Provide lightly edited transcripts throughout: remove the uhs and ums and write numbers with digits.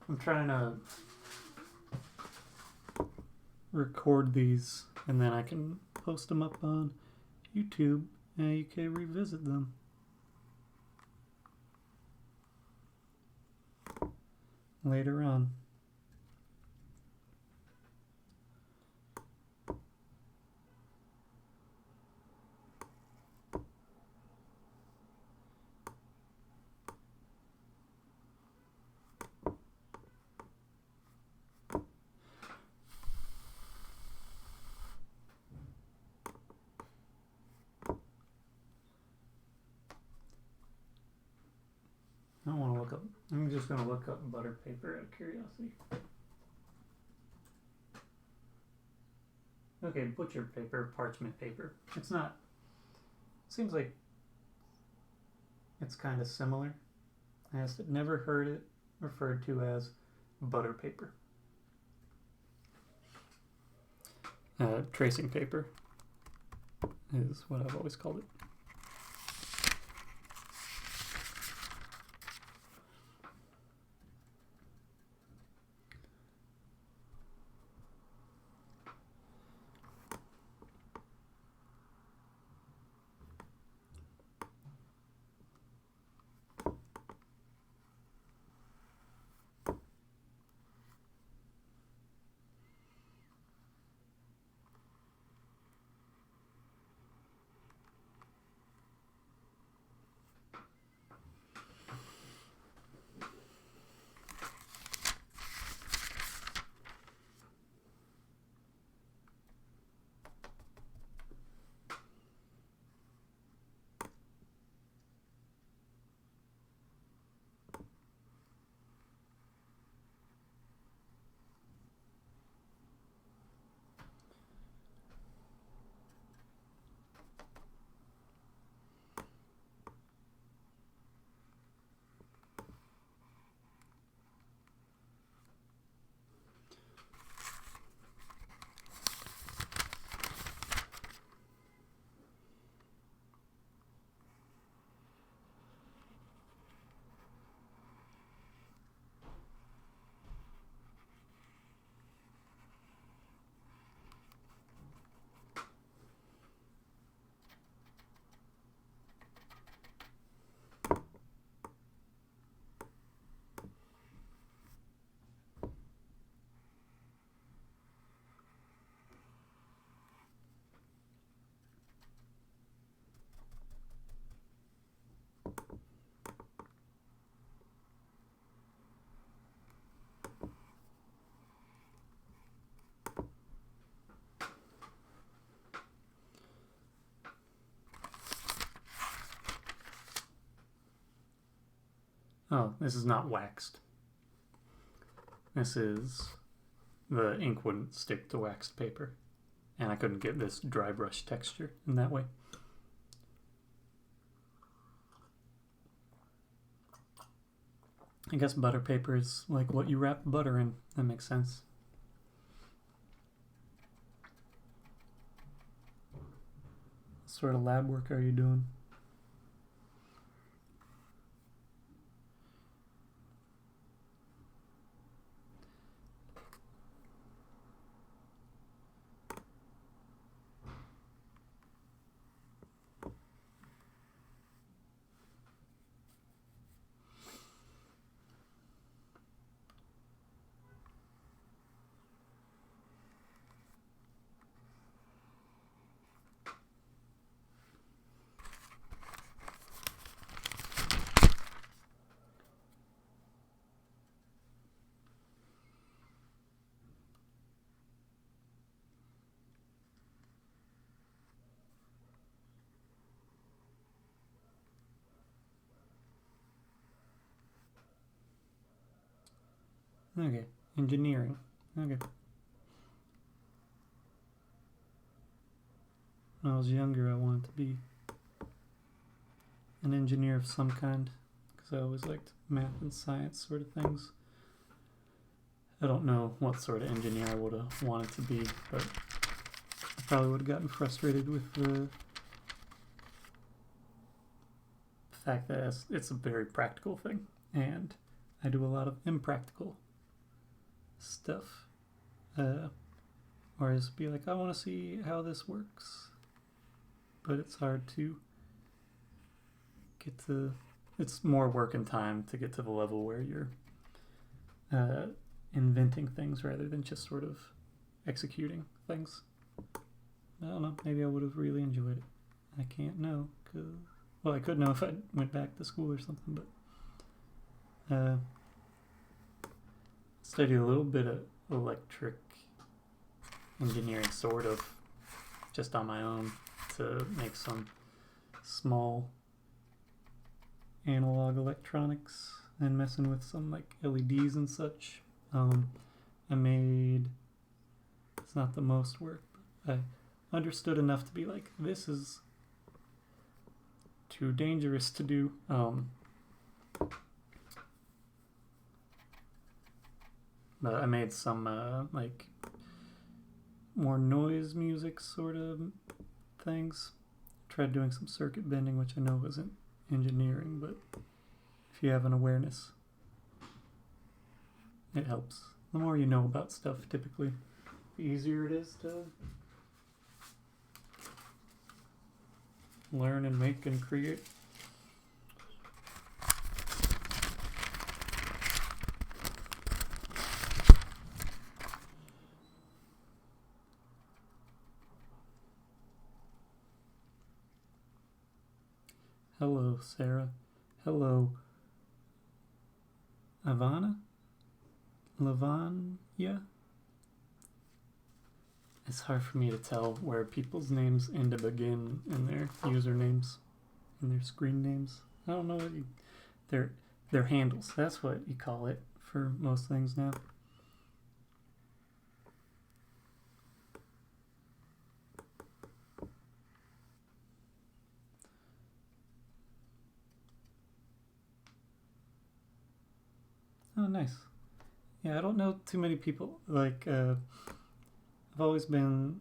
I'm trying to record these and then I can post them up on YouTube and you can revisit them later on. I don't want to look up. I'm just going to look up butter paper out of curiosity. Okay, butcher paper, parchment paper. It's not. Seems like it's kind of similar. I just never heard it referred to as butter paper. Tracing paper is what I've always called it. Oh, this is not waxed. This is the ink wouldn't stick to waxed paper, and I couldn't get this dry brush texture in that way. I guess butter paper is like what you wrap butter in. That makes sense. What sort of lab work are you doing? Okay, engineering. Okay. When I was younger, I wanted to be an engineer of some kind because I always liked math and science sort of things. I don't know what sort of engineer I would have wanted to be, but I probably would have gotten frustrated with the fact that it's a very practical thing, and I do a lot of impractical stuff. Or just be like, I want to see how this works. But it's hard to get to. It's more work and time to get to the level where you're inventing things rather than just sort of executing things. I don't know. Maybe I would have really enjoyed it. I can't know. Well, I could know if I went back to school or something, but studied a little bit of electric engineering, sort of, just on my own to make some small analog electronics and messing with some like LEDs and such. I made, it's not the most work, but I understood enough to be like, this is too dangerous to do. But I made some like more noise music sort of things. Tried doing some circuit bending, which I know isn't engineering, but if you have an awareness, it helps. The more you know about stuff, typically, the easier it is to learn and make and create. Hello, Sarah. Hello, Ivana? Lavanya? It's hard for me to tell where people's names end to begin in their usernames, in their screen names. I don't know what their handles. That's what you call it for most things now. Oh, nice. Yeah, I don't know too many people. Like, I've always been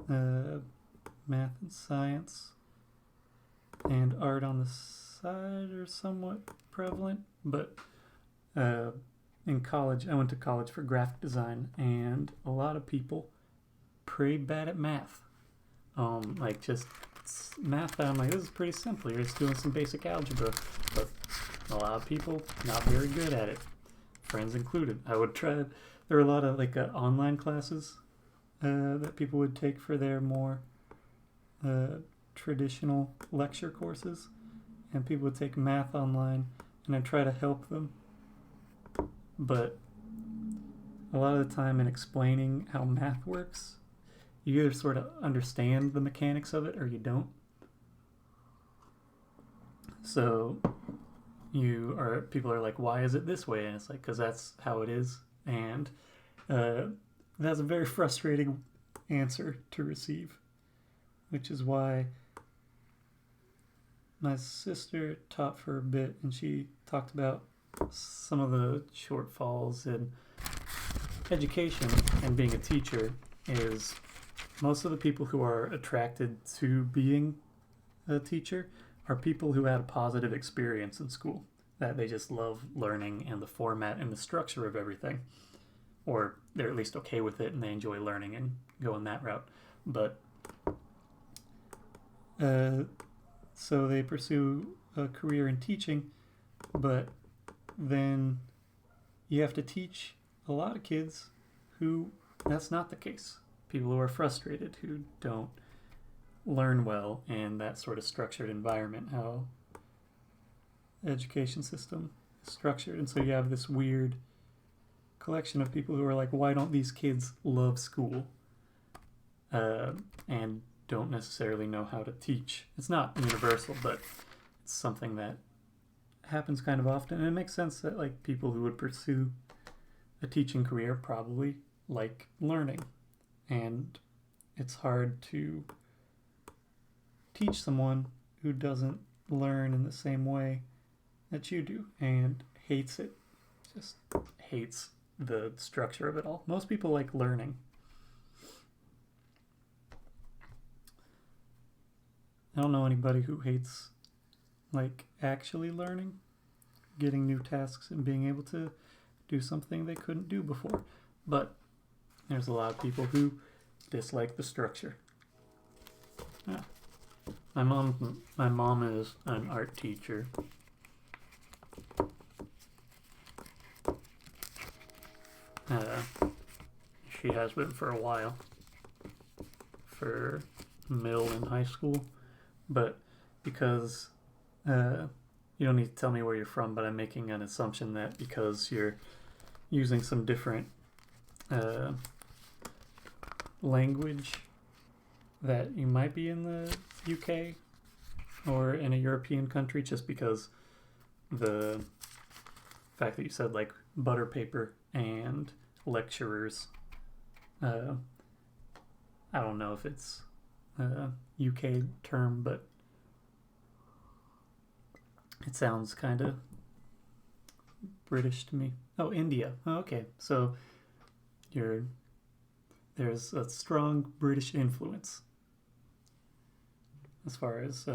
math and science and art on the side are somewhat prevalent, but in college, I went to college for graphic design, and a lot of people pretty bad at math. Like just math, I'm like, this is pretty simple. You're just doing some basic algebra, but a lot of people not very good at it, friends included. I would try. There were a lot of like online classes that people would take for their more traditional lecture courses, and people would take math online, and I'd try to help them. But a lot of the time in explaining how math works, you either sort of understand the mechanics of it or you don't. So people are like, why is it this way? And it's like, because that's how it is. And that's a very frustrating answer to receive, which is why my sister taught for a bit, and she talked about some of the shortfalls in education and being a teacher is most of the people who are attracted to being a teacher are people who had a positive experience in school, that they just love learning and the format and the structure of everything, or they're at least okay with it and they enjoy learning and going that route. But so they pursue a career in teaching, but then you have to teach a lot of kids who that's not the case. People who are frustrated, who don't learn well in that sort of structured environment, how the education system is structured. And so you have this weird collection of people who are like, why don't these kids love school? And don't necessarily know how to teach. It's not universal, but it's something that happens kind of often. And it makes sense that like people who would pursue a teaching career probably like learning. And it's hard to teach someone who doesn't learn in the same way that you do and hates it, just hates the structure of it all. Most people like learning. I don't know anybody who hates like actually learning, getting new tasks and being able to do something they couldn't do before. But there's a lot of people who dislike the structure. Yeah. My mom is an art teacher. She has been for a while, for middle and high school, but because you don't need to tell me where you're from, but I'm making an assumption that because you're using some different language, that you might be in the UK or in a European country, just because the fact that you said like butter paper and lecturers. I don't know if it's a UK term, but it sounds kind of British to me. Oh, India. Oh, okay, so there's a strong British influence as far as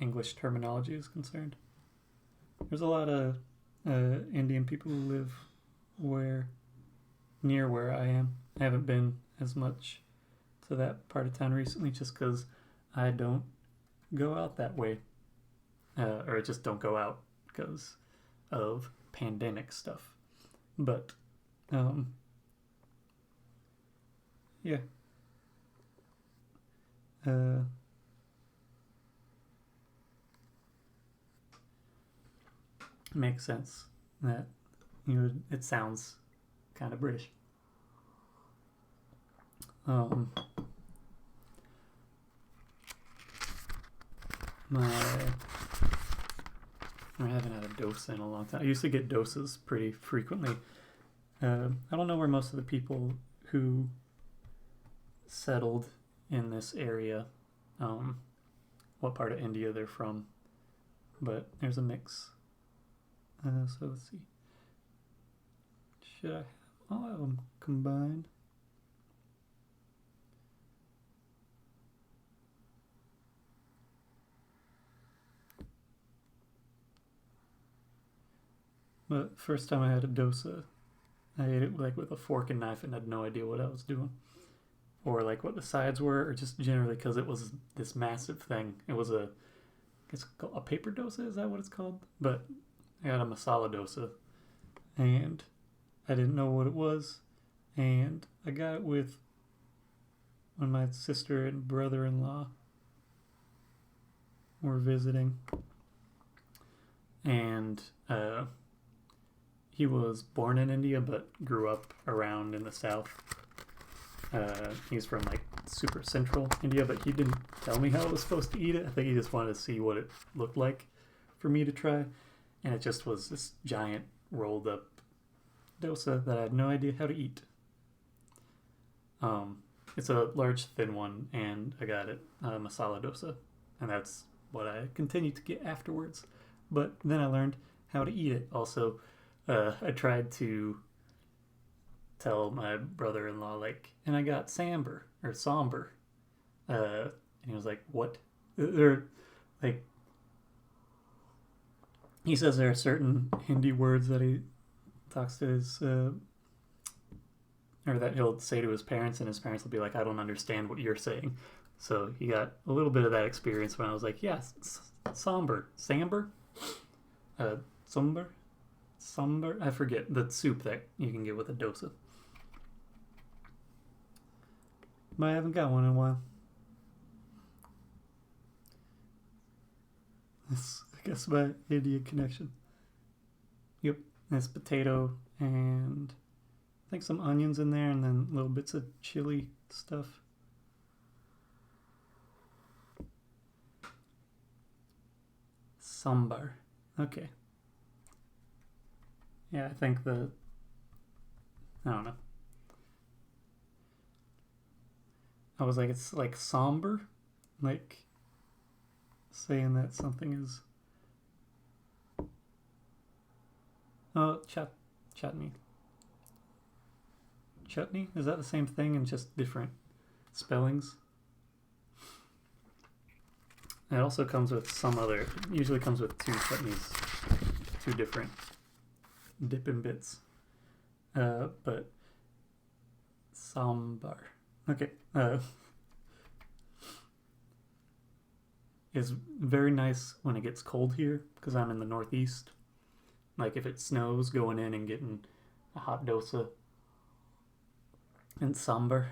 English terminology is concerned. There's a lot of Indian people who live near where I am. I haven't been as much to that part of town recently just because I don't go out that way. Or I just don't go out because of pandemic stuff. But, yeah. Makes sense that it sounds kind of British. I haven't had a dosa in a long time. I used to get dosas pretty frequently. I don't know where most of the people who settled in this area, what part of India they're from, but there's a mix. So let's see. Should I have all of them combined? But first time I had a dosa, I ate it like with a fork and knife and had no idea what I was doing. Or like what the sides were, or just generally because it was this massive thing. It was it's called a paper dosa, is that what it's called? But I got a masala dosa, and I didn't know what it was, and I got it with when my sister and brother-in-law were visiting, and he was born in India but grew up around in the south. He's from like super central India, but he didn't tell me how I was supposed to eat it. I think he just wanted to see what it looked like for me to try. And it just was this giant rolled up dosa that I had no idea how to eat. It's a large thin one, and I got it masala dosa, and that's what I continued to get afterwards. But then I learned how to eat it. Also, I tried to tell my brother-in-law and I got sambar or sambar, and he was like, "What?" He says there are certain Hindi words that he talks to his, or that he'll say to his parents, and his parents will be like, "I don't understand what you're saying." So he got a little bit of that experience when I was like, "Yes, sambar, sambar. I forget the soup that you can get with a dosa." But I haven't got one in a while. That's, I guess, my India connection. Yep, there's potato and I think some onions in there, and then little bits of chili stuff. Sambar. Okay. Yeah, I think I don't know. I was like, it's like somber, like saying that something is. Oh, chutney. Chutney? Is that the same thing and just different spellings? It also comes with usually comes with two chutneys, two different dipping bits. but sambar. Okay. Is very nice when it gets cold here because I'm in the Northeast. Like if it snows, going in and getting a hot dosa and sambar.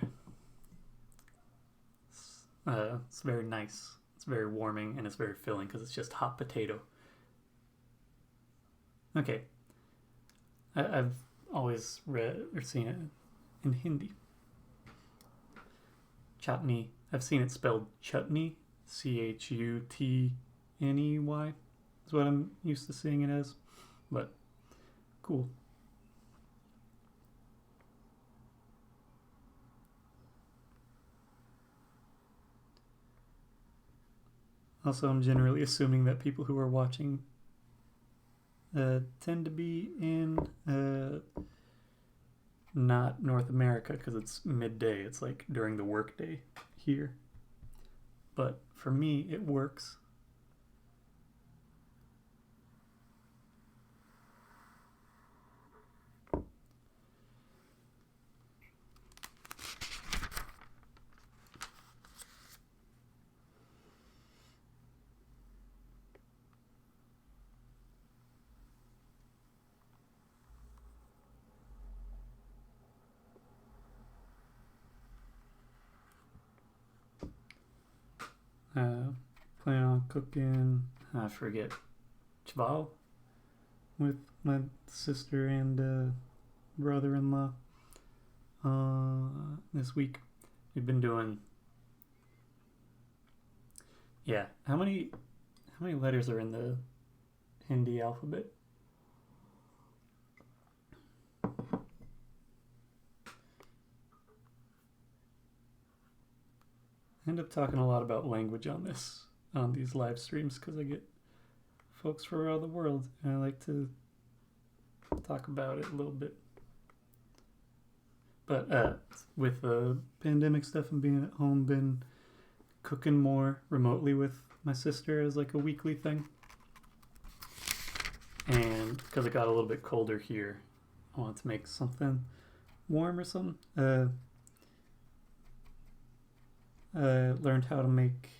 It's very nice. It's very warming and it's very filling because it's just hot potato. Okay. I've always read or seen it in Hindi. Chutney. I've seen it spelled chutney, Chutney, is what I'm used to seeing it as. But cool. Also, I'm generally assuming that people who are watching tend to be in not North America because it's midday. It's like during the workday here. But for me, it works. Plan on cooking, I forget, chval with my sister and brother-in-law this week. We've been doing, yeah. How many letters are in the Hindi alphabet? I end up talking a lot about language on these live streams because I get folks from around the world and I like to talk about it a little bit. But with the pandemic stuff and being at home, been cooking more remotely with my sister as like a weekly thing. And because it got a little bit colder here, I wanted to make something warm or something. Learned how to make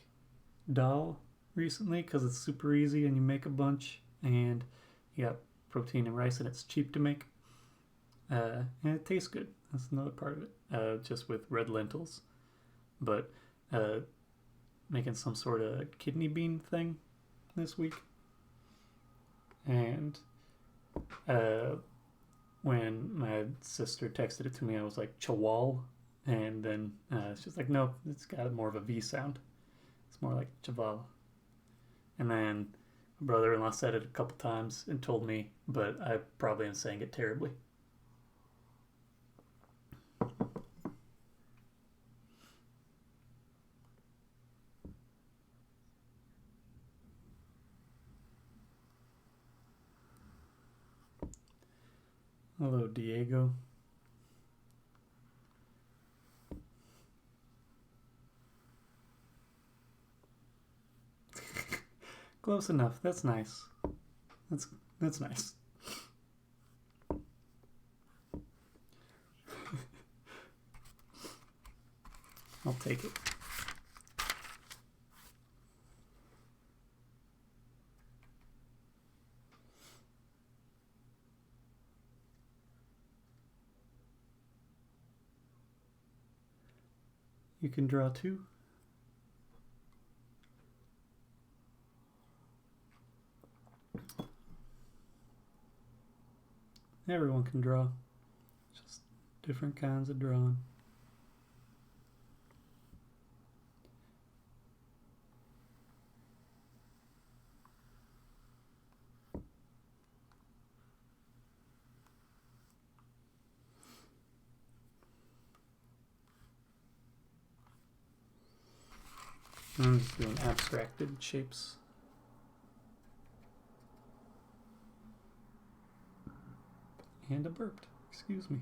dal recently because it's super easy and you make a bunch and you got protein and rice and it's cheap to make. And it tastes good. That's another part of it. Just with red lentils. But making some sort of kidney bean thing this week. And when my sister texted it to me, I was like, chawal. And then it's just like, no, it's got more of a V sound. It's more like chaval. And then my brother-in-law said it a couple times and told me, but I probably am saying it terribly. Hello, Diego. Close enough. That's nice. That's nice. I'll take it. You can draw too. Everyone can draw. Just different kinds of drawing. I'm just doing abstracted shapes. And a burped. Excuse me.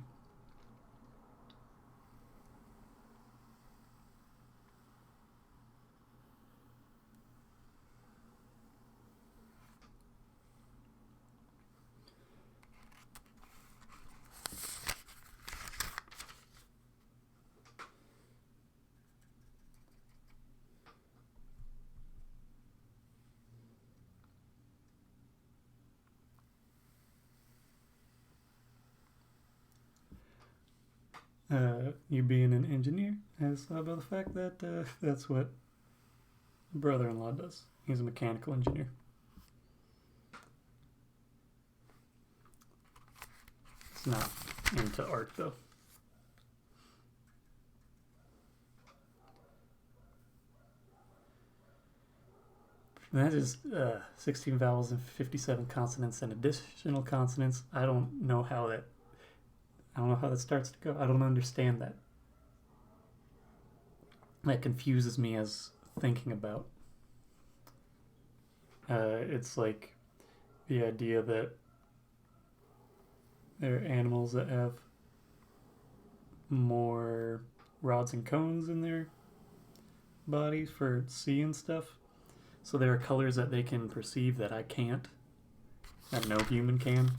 you being an engineer, I saw by the fact that that's what my brother-in-law does. He's a mechanical engineer. He's not into art though. And that is 16 vowels and 57 consonants and additional consonants. I don't know how that starts to go. I don't understand that. That confuses me as thinking about. It's like the idea that there are animals that have more rods and cones in their bodies for seeing stuff. So there are colors that they can perceive that I can't, that no human can.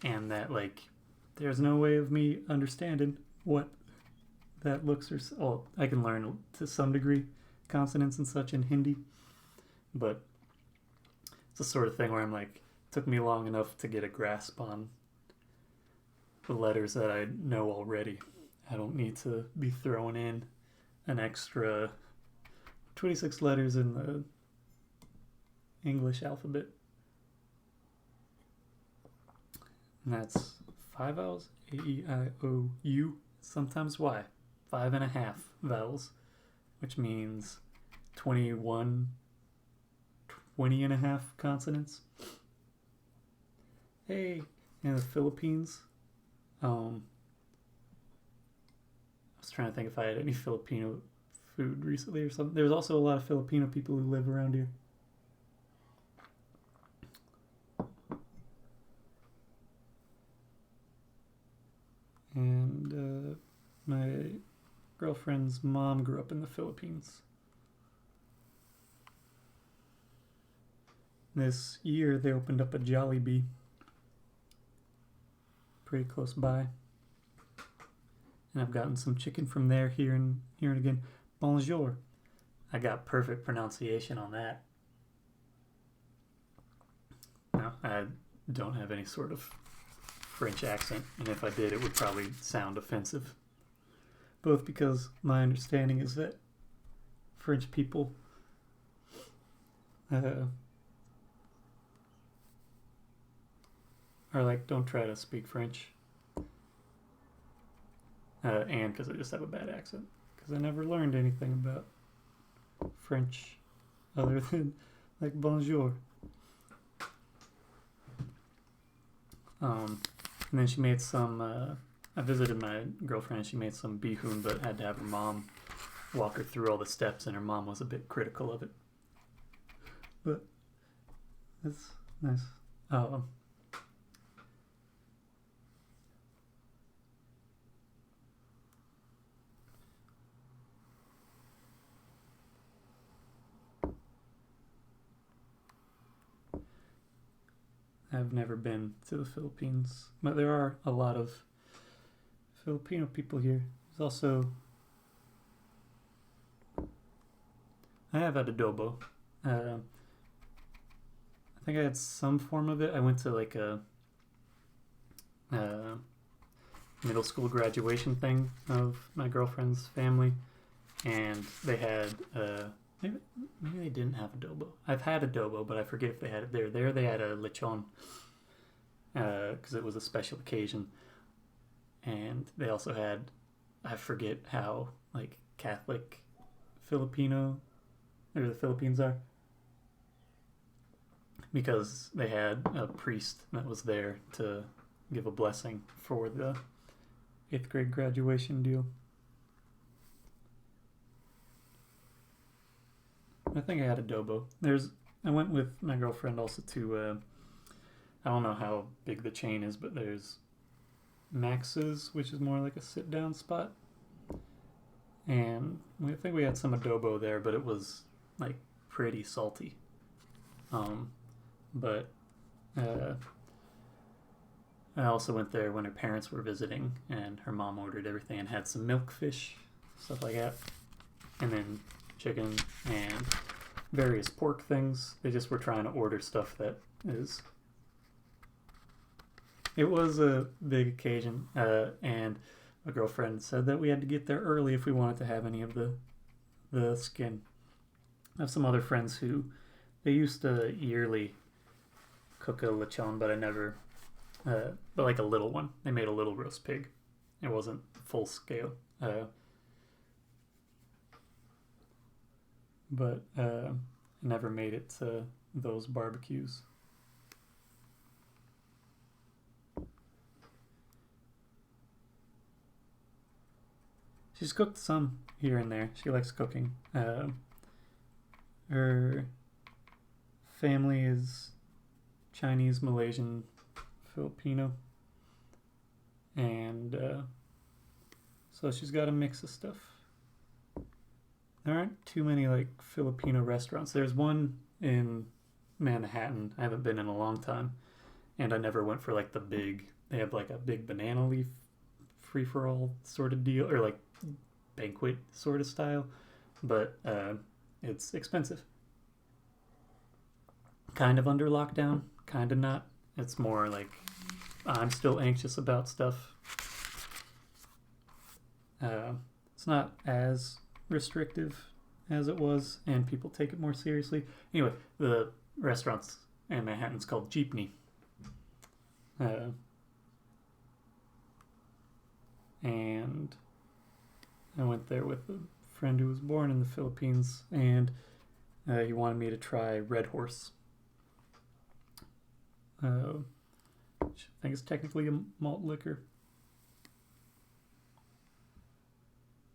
And that, like, there's no way of me understanding what that looks or... Well, I can learn to some degree consonants and such in Hindi. But it's the sort of thing where I'm like, it took me long enough to get a grasp on the letters that I know already. I don't need to be throwing in an extra 26 letters in the English alphabet. And that's 5 vowels, A, E, I, O, U, sometimes Y. 5.5 vowels, which means 20 and a half consonants. Hey, in the Philippines, I was trying to think if I had any Filipino food recently or something. There's also a lot of Filipino people who live around here. And my girlfriend's mom grew up in the Philippines. This year they opened up a Jollibee pretty close by. And I've gotten some chicken from there here and again. Bonjour. I got perfect pronunciation on that. No, I don't have any sort of French accent, and if I did, it would probably sound offensive. Both because my understanding is that French people are like, don't try to speak French. And because I just have a bad accent. Because I never learned anything about French other than like bonjour. And then she made some, I visited my girlfriend, she made some bihun, but had to have her mom walk her through all the steps, and her mom was a bit critical of it. But it's nice. I've never been to the Philippines, but there are a lot of Filipino people here. There's also... I have had adobo. I think I had some form of it. I went to like a middle school graduation thing of my girlfriend's family, and they had... Maybe they didn't have adobo. I've had adobo, but I forget if they had it there. There they had a lechon because it was a special occasion. And they also had, I forget how like Catholic Filipino or the Philippines are, because they had a priest that was there to give a blessing for the 8th grade graduation deal. I think I had adobo. I went with my girlfriend also to, I don't know how big the chain is, but there's Max's, which is more like a sit-down spot. And I think we had some adobo there, but it was like pretty salty. But I also went there when her parents were visiting, and her mom ordered everything and had some milkfish, stuff like that. And then chicken and various pork things. They just were trying to order stuff that is It was a big occasion, and my girlfriend said that we had to get there early if we wanted to have any of the skin. I have some other friends who they used to yearly cook a lechon, but I never, but like a little one. They made a little roast pig. It wasn't full scale, but never made it to those barbecues. She's cooked some here and there. She likes cooking. Her family is Chinese, Malaysian, Filipino, and so she's got a mix of stuff. There aren't too many like Filipino restaurants. There's one in Manhattan. I haven't been in a long time, and I never went for like the big. They have like a big banana leaf free for all sort of deal, or like banquet sort of style, but it's expensive. Kind of under lockdown, kind of not. It's more like I'm still anxious about stuff. It's not as restrictive as it was, and people take it more seriously. Anyway, the restaurants in Manhattan's called Jeepney. And I went there with a friend who was born in the Philippines, and he wanted me to try Red Horse, which I think is technically a malt liquor,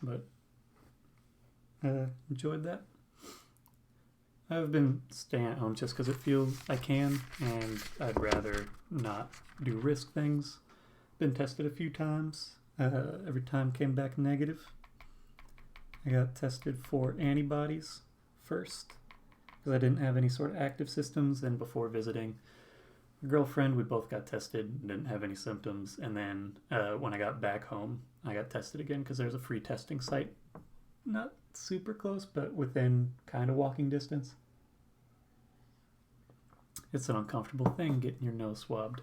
but enjoyed that. I've been staying at home just because it feels I can, and I'd rather not do risk things. Been tested a few times. Every time came back negative. I got tested for antibodies first because I didn't have any sort of active symptoms. Then before visiting a girlfriend, we both got tested, didn't have any symptoms. And then when I got back home, I got tested again because there's a free testing site. Not super close, but within kind of walking distance. It's an uncomfortable thing getting your nose swabbed.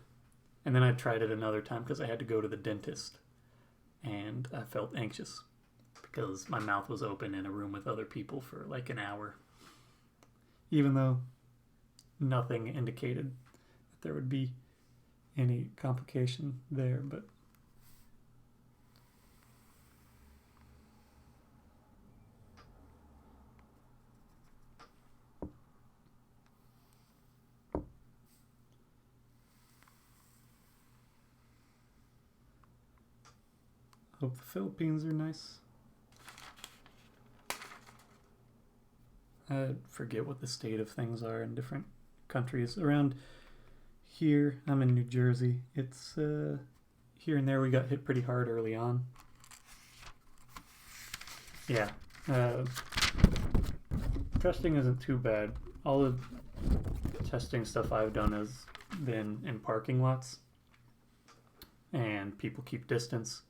And then I tried it another time because I had to go to the dentist. And I felt anxious because my mouth was open in a room with other people for like an hour. Even though nothing indicated that there would be any complication there, but hope the Philippines are nice. I forget what the state of things are in different countries. Around here, I'm in New Jersey. It's here and there we got hit pretty hard early on. Yeah. Testing isn't too bad. All the testing stuff I've done has been in parking lots, and people keep distance.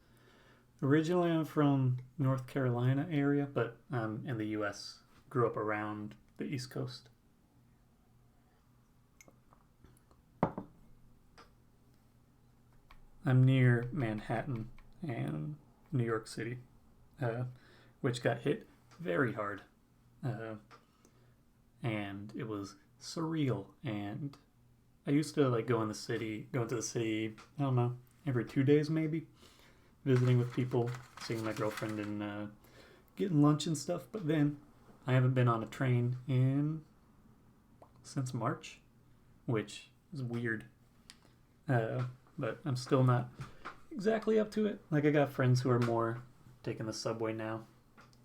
Originally, I'm from North Carolina area, but I'm in the U.S. Grew up around the East Coast. I'm near Manhattan and New York City, which got hit very hard. And it was surreal. And I used to like go into the city, I don't know, every 2 days maybe, visiting with people, seeing my girlfriend and getting lunch and stuff. But then I haven't been on a train since March, which is weird. But I'm still not exactly up to it. Like I got friends who are more taking the subway now.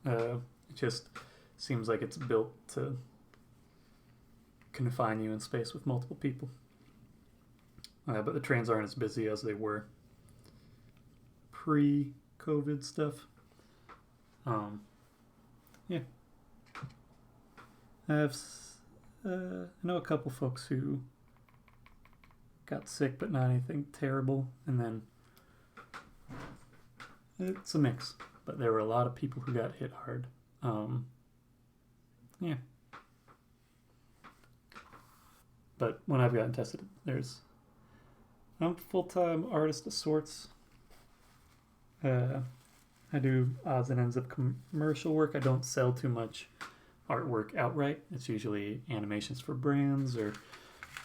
It just seems like it's built to confine you in space with multiple people. But the trains aren't as busy as they were pre-COVID stuff. Yeah. I know a couple folks who got sick, but not anything terrible. And then it's a mix. But there were a lot of people who got hit hard. Yeah. But when I've gotten tested, there's I'm a full-time artist of sorts. I do odds and ends of commercial work. I don't sell too much artwork outright. It's usually animations for brands or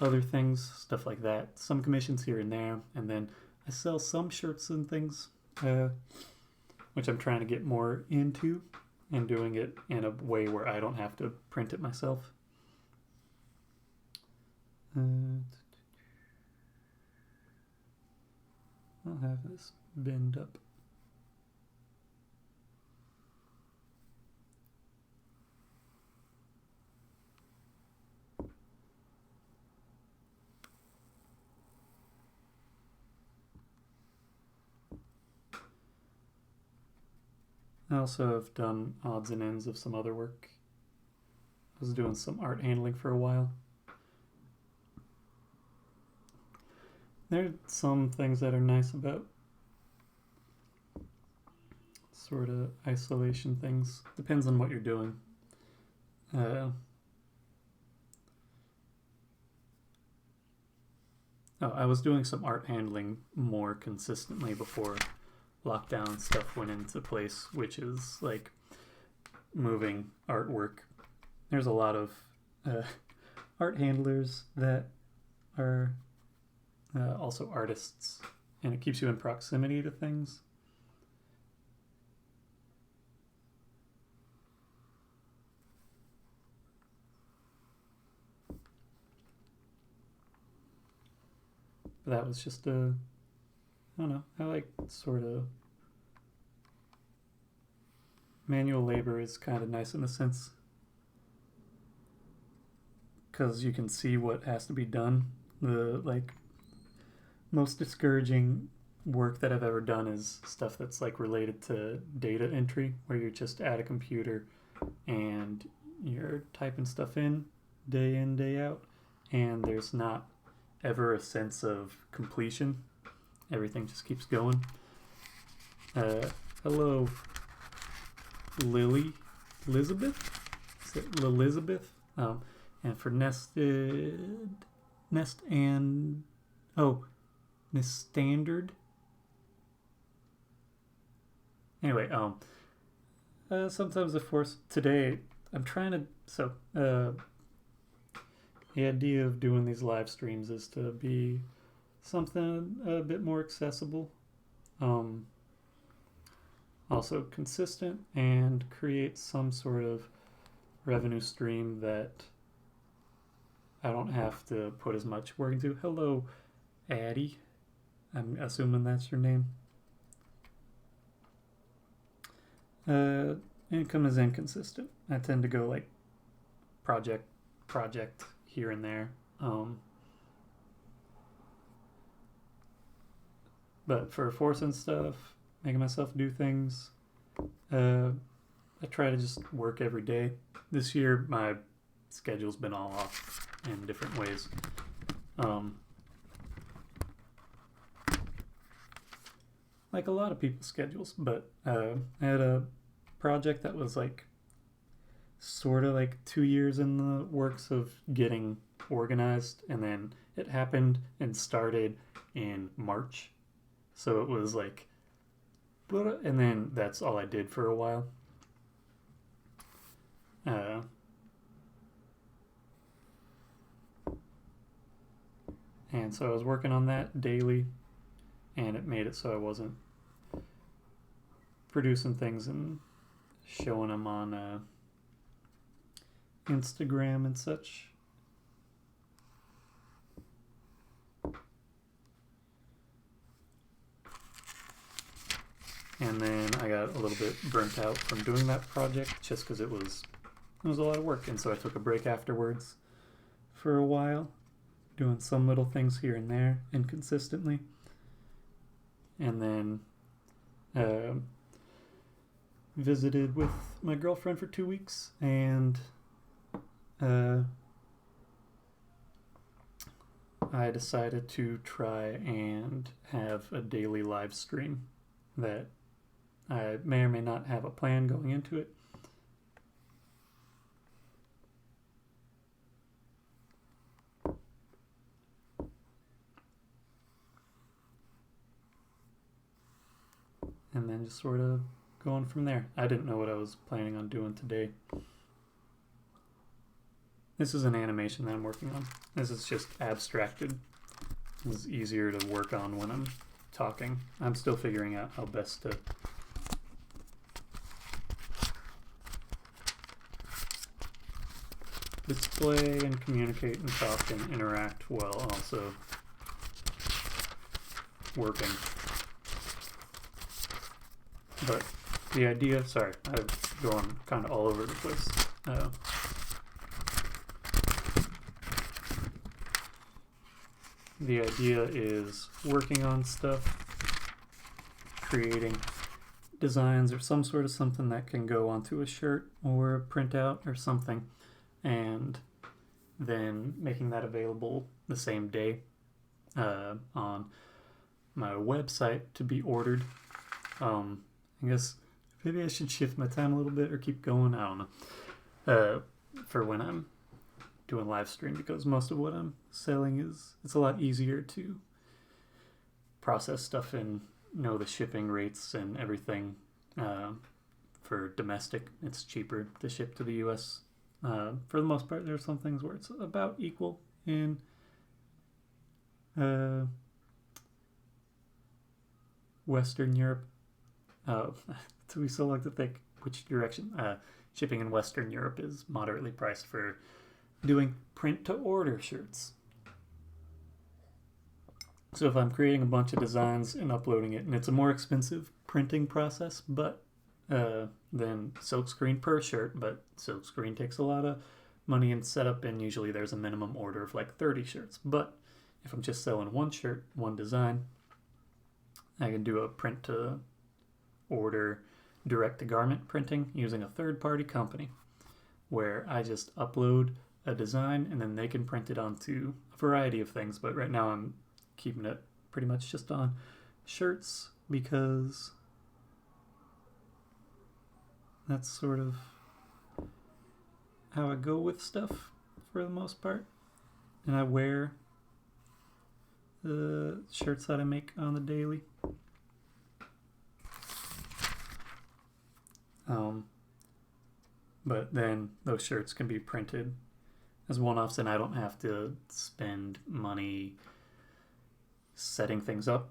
other things, stuff like that. Some commissions here and there, and then I sell some shirts and things, which I'm trying to get more into and doing it in a way where I don't have to print it myself. I'll have this binned up. I also have done odds and ends of some other work. I was doing some art handling for a while. There are some things that are nice about sort of isolation things. Depends on what you're doing. I was doing some art handling more consistently before lockdown stuff went into place, which is like moving artwork. There's a lot of art handlers that are also artists, and it keeps you in proximity to things. But that was just I don't know, I like sort of manual labor is kind of nice in a sense because you can see what has to be done. The like most discouraging work that I've ever done is stuff that's like related to data entry, where you're just at a computer and you're typing stuff in, day out, and there's not ever a sense of completion. Everything just keeps going. Hello, Elizabeth? Is it Elizabeth? And for Standard. Anyway, sometimes of course today I'm trying to the idea of doing these live streams is to be something a bit more accessible, also consistent, and create some sort of revenue stream that I don't have to put as much work into. Hello, Addie. I'm assuming that's your name. Income is inconsistent. I tend to go like project here and there. But for forcing stuff, making myself do things, I try to just work every day. This year, my schedule's been all off in different ways. Like a lot of people's schedules, but I had a project that was like sort of like 2 years in the works of getting organized, and then it happened and started in March. So it was like, and then that's all I did for a while. And so I was working on that daily, and it made it so I wasn't producing things and showing them on Instagram and such. And then I got a little bit burnt out from doing that project just because it was a lot of work, and so I took a break afterwards for a while, doing some little things here and there inconsistently, and then visited with my girlfriend for 2 weeks, and I decided to try and have a daily live stream that I may or may not have a plan going into it. and then just sort of going from there. I didn't know what I was planning on doing today. This is an animation that I'm working on. This is just abstracted. It's easier to work on when I'm talking. I'm still figuring out how best to display and communicate and talk and interact while also working. But the idea, sorry, I'm going kind of all over the place. The idea is working on stuff, creating designs or some sort of something that can go onto a shirt or a printout or something, and then making that available the same day on my website to be ordered. I guess maybe I should shift my time a little bit or keep going. I don't know. For when I'm doing live stream, because most of what I'm selling it's a lot easier to process stuff and know the shipping rates and everything. For domestic, it's cheaper to ship to the US. For the most part, there's some things where it's about equal in Western Europe. So we still like to think which direction. Shipping in Western Europe is moderately priced for doing print-to-order shirts. So if I'm creating a bunch of designs and uploading it, and it's a more expensive printing process, but than silkscreen per shirt, but silkscreen takes a lot of money and setup, and usually there's a minimum order of like 30 shirts. But if I'm just selling one shirt, one design, I can do a print-to-order direct-to-garment printing using a third-party company where I just upload a design and then they can print it onto a variety of things. But right now I'm keeping it pretty much just on shirts because that's sort of how I go with stuff for the most part. And I wear the shirts that I make on the daily. But then those shirts can be printed as one-offs, and I don't have to spend money setting things up.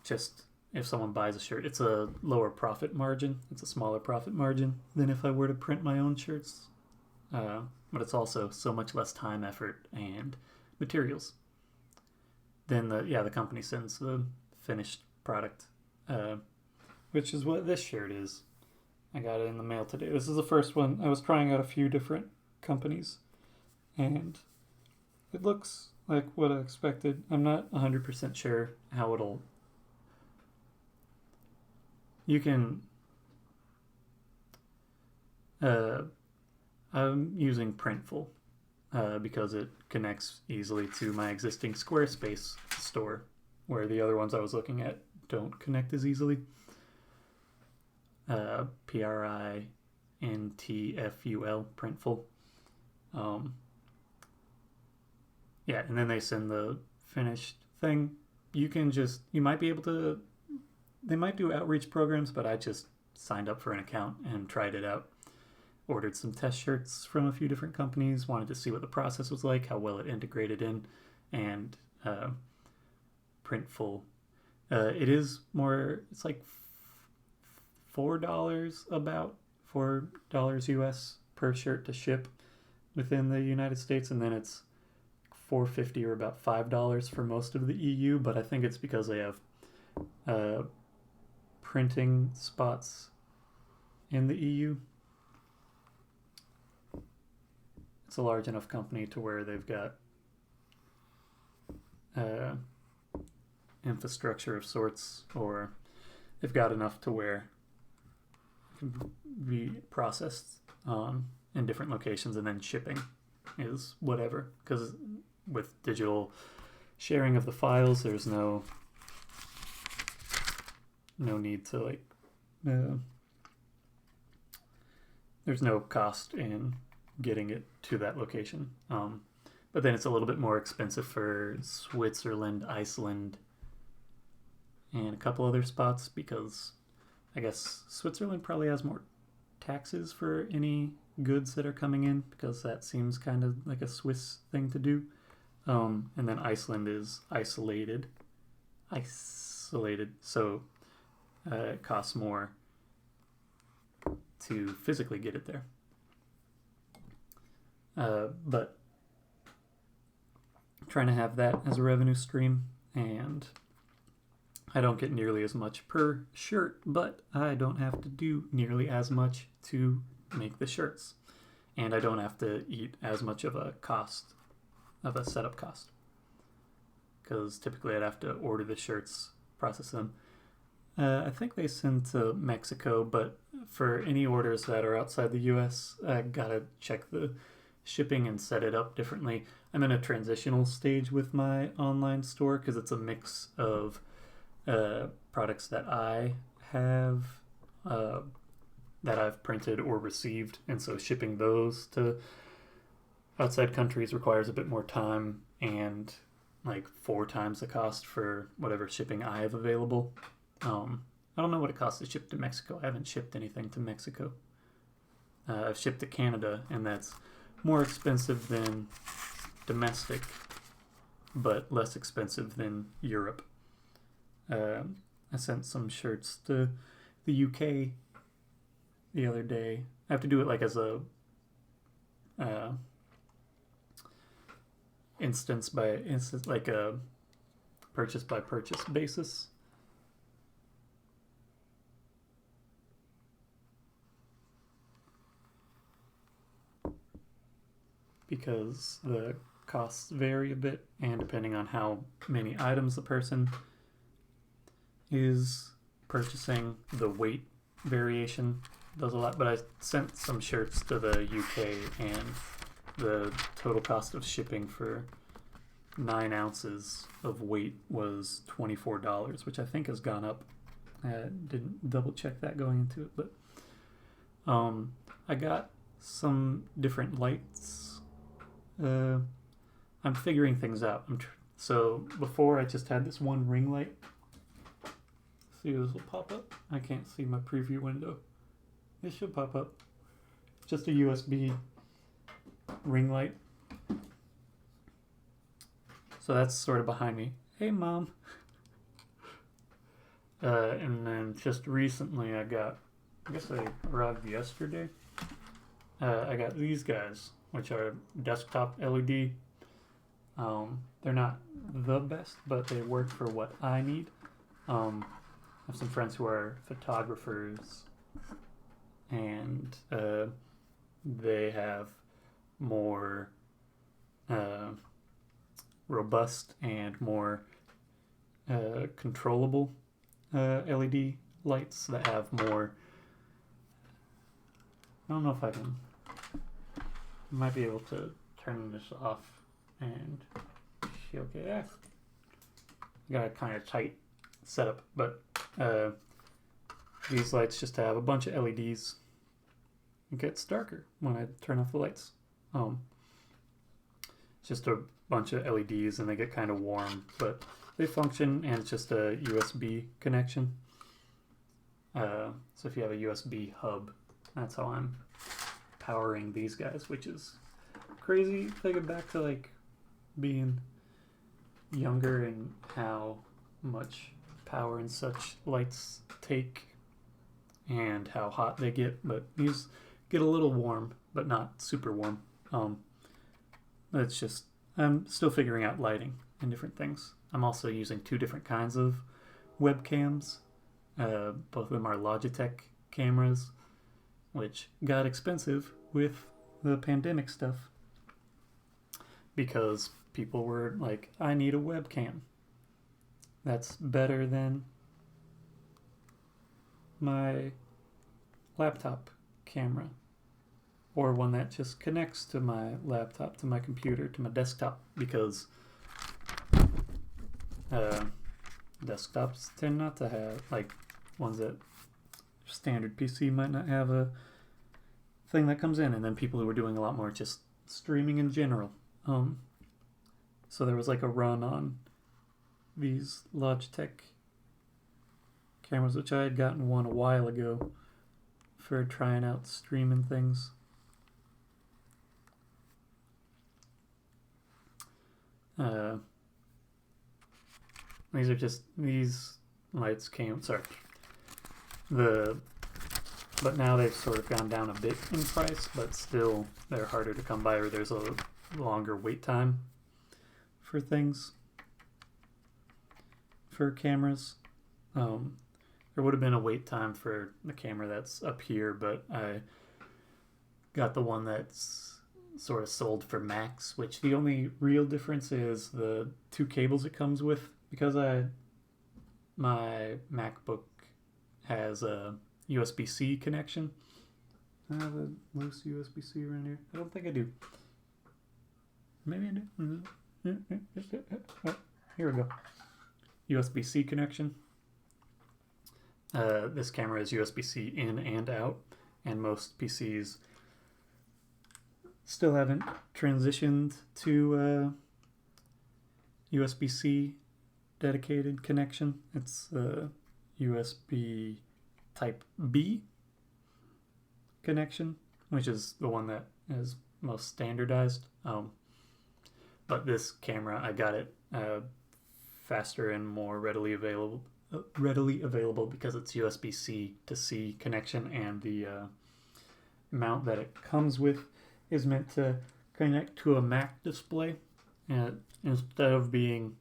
Just if someone buys a shirt, it's a lower profit margin. It's a smaller profit margin than if I were to print my own shirts. But it's also so much less time, effort, and materials. Then the company sends the finished product, which is what this shirt is. I got it in the mail today. This is the first one. I was trying out a few different companies, and it looks like what I expected. I'm not 100% sure how it'll... You can... I'm using Printful because it connects easily to my existing Squarespace store, where the other ones I was looking at don't connect as easily. Printful, Printful. Yeah, and then they send the finished thing. You might be able to, they might do outreach programs, but I just signed up for an account and tried it out. Ordered some test shirts from a few different companies, wanted to see what the process was like, how well it integrated in, and Printful. It is more, it's like $4, about $4 US per shirt to ship within the United States, and then it's $4.50 or about $5 for most of the EU, but I think it's because they have printing spots in the EU. It's a large enough company to where they've got infrastructure of sorts, or they've got enough to where it can be processed in different locations, and then shipping is whatever, because with digital sharing of the files, there's no need to there's no cost in getting it to that location. But then it's a little bit more expensive for Switzerland, Iceland, and a couple other spots, because I guess Switzerland probably has more taxes for any goods that are coming in because that seems kind of like a Swiss thing to do. And then Iceland is isolated, so it costs more to physically get it there. But trying to have that as a revenue stream, and I don't get nearly as much per shirt, but I don't have to do nearly as much to make the shirts, and I don't have to eat as much of a setup cost, because typically I'd have to order the shirts, process them. I think they send to Mexico, but for any orders that are outside the US, I gotta check the shipping and set it up differently. I'm in a transitional stage with my online store because it's a mix of products that I have that I've printed or received, and so shipping those to outside countries requires a bit more time and like 4 times the cost for whatever shipping I have available. I don't know what it costs to ship to Mexico. I haven't shipped anything to Mexico. I've shipped to Canada, and that's more expensive than domestic, but less expensive than Europe. I sent some shirts to the UK the other day. I have to do it like as a instance by instance, like a purchase by purchase basis. Because the costs vary a bit, and depending on how many items the person is purchasing, the weight variation does a lot. But I sent some shirts to the UK, and the total cost of shipping for 9 ounces of weight was $24, which I think has gone up. I didn't double check that going into it, but I got some different lights. I'm figuring things out. So before I just had this one ring light. See if this will pop up. I can't see my preview window. It should pop up. Just a USB ring light. So that's sort of behind me. Hey, Mom. And then just recently I guess they arrived yesterday. I got these guys, which are desktop LED. They're not the best, but they work for what I need. I have some friends who are photographers, and they have more robust and more controllable LED lights that have more. I don't know if I might be able to turn this off and see. Okay, yeah. Got a kind of tight setup, but these lights just have a bunch of LEDs. It gets darker when I turn off the lights. It's just a bunch of LEDs, and they get kind of warm, but they function, and it's just a USB connection. So if you have a USB hub, that's how I'm powering these guys, which is crazy. Thinking back to like being younger and how much power and such lights take and how hot they get, but these get a little warm, but not super warm. It's just, I'm still figuring out lighting and different things. I'm also using 2 different kinds of webcams. Both of them are Logitech cameras, which got expensive with the pandemic stuff because people were like, I need a webcam that's better than my laptop camera, or one that just connects to my laptop, to my computer, to my desktop, because desktops tend not to have, like, ones that standard PC might not have a thing that comes in, and then people who are doing a lot more just streaming in general. So there was like a run on these Logitech cameras, which I had gotten one a while ago for trying out streaming things. These are just, these lights came, sorry. But now they've sort of gone down a bit in price, but still they're harder to come by, or there's a longer wait time for things, for cameras. There would have been a wait time for the camera that's up here, but I got the one that's sort of sold for Max, which the only real difference is the 2 cables it comes with, because my MacBook has a USB-C connection. I have a loose USB-C around here. I don't think I do. Maybe I do. Oh, here we go. USB-C connection. This camera is USB-C in and out, and most PCs still haven't transitioned to USB-C dedicated connection. It's USB Type B connection, which is the one that is most standardized. But this camera, I got it faster and more readily available because it's USB-C to C connection, and the mount that it comes with is meant to connect to a Mac display, and instead of being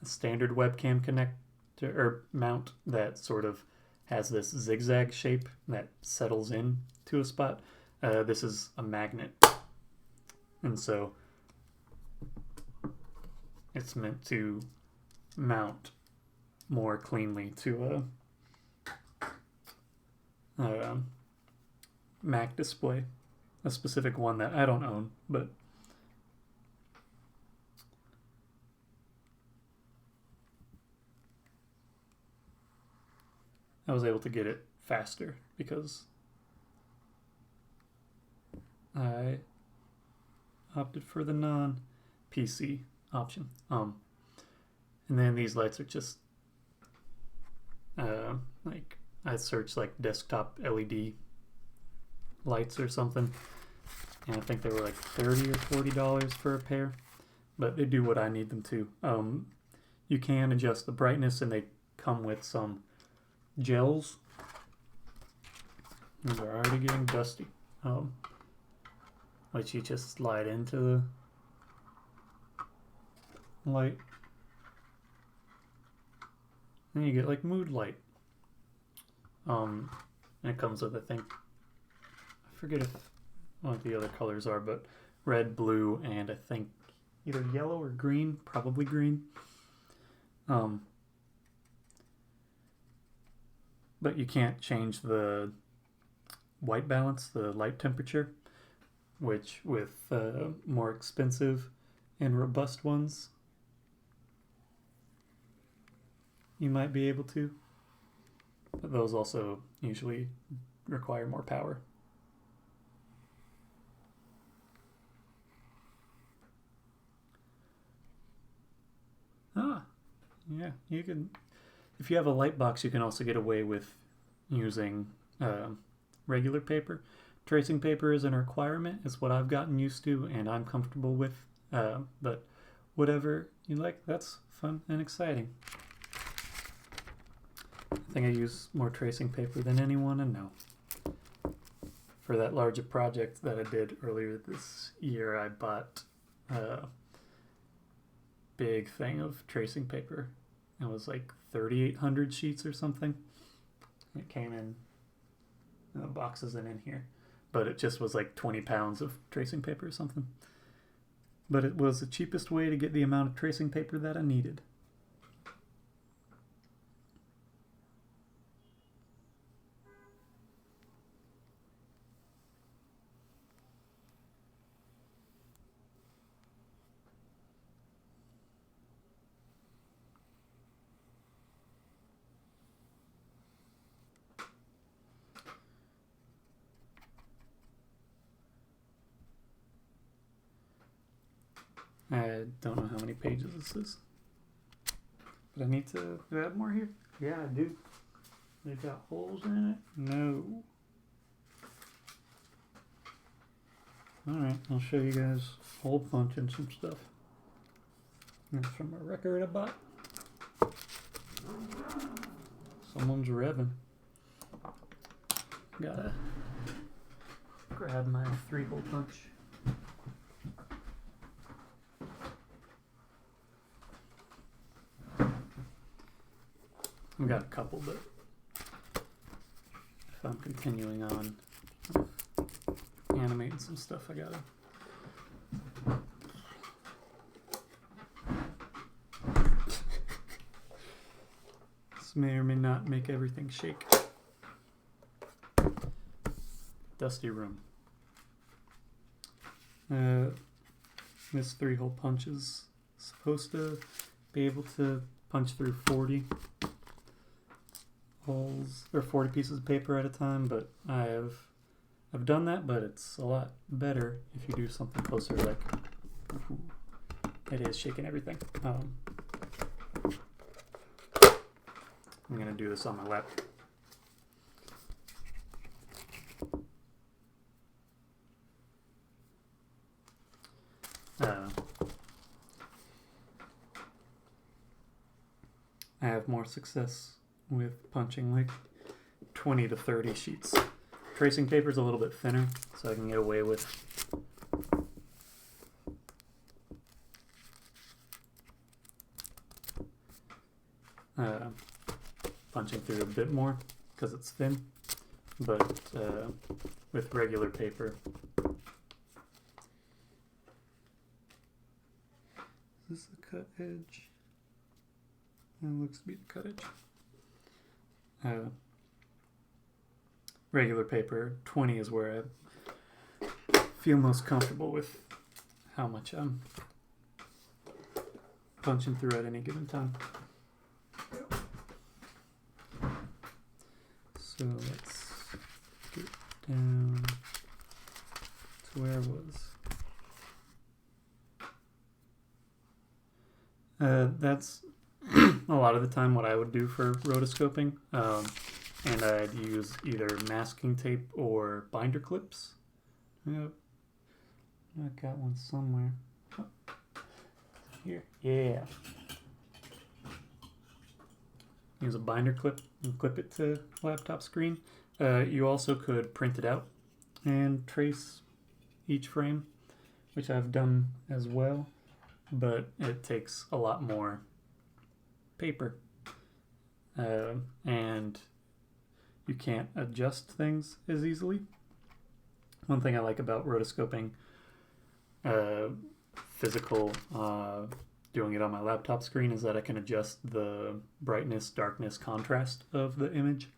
a standard webcam connector or mount that sort of has this zigzag shape that settles in to a spot, this is a magnet, and so it's meant to mount more cleanly to a Mac display, a specific one that I don't own, but I was able to get it faster because I opted for the non-PC option. And then these lights are just like, I searched like desktop LED lights or something, and I think they were like $30 or $40 for a pair, but they do what I need them to. You can adjust the brightness, and they come with some gels. These are already getting dusty. Which you just slide into the light, and you get like mood light. And it comes with, I think, I forget what the other colors are, but red, blue, and I think either yellow or green, probably green. But you can't change the white balance, the light temperature, which with more expensive and robust ones you might be able to, but those also usually require more power. Yeah, you can, if you have a light box, you can also get away with using regular paper. Tracing paper isn't a requirement. It's what I've gotten used to and I'm comfortable with. But whatever you like, that's fun and exciting. I think I use more tracing paper than anyone I know. For that larger project that I did earlier this year, I bought a big thing of tracing paper. It was like 3,800 sheets or something. It came in boxes and in here. But it just was like 20 pounds of tracing paper or something. But it was the cheapest way to get the amount of tracing paper that I needed. I don't know how many pages this is, but I need to add more here. Yeah, I do. They got holes in it? No. Alright, I'll show you guys hole punching some stuff. That's from a record I bought. Someone's revving. Gotta grab my 3-hole punch. I've got a couple, but if I'm continuing on animating some stuff, I gotta. This may or may not make everything shake. Dusty room. This 3-hole punch is supposed to be able to punch through 40 holes or 40 pieces of paper at a time, but I've done that, but it's a lot better if you do something closer, like it is shaking everything. I'm gonna do this on my lap. I have more success with punching like 20 to 30 sheets. Tracing paper is a little bit thinner, so I can get away with punching through a bit more because it's thin, but with regular paper. Is this the cut edge? It looks to be the cut edge. Regular paper, 20 is where I feel most comfortable with how much I'm punching through at any given time. So let's get down to where I was. That's a lot of the time what I would do for rotoscoping. And I'd use either masking tape or binder clips. Yep. I got one somewhere. Oh. Here. Yeah. Use a binder clip and clip it to laptop screen. You also could print it out and trace each frame, which I've done as well, but it takes a lot more paper. And you can't adjust things as easily. One thing I like about rotoscoping physical, doing it on my laptop screen, is that I can adjust the brightness, darkness, contrast of the image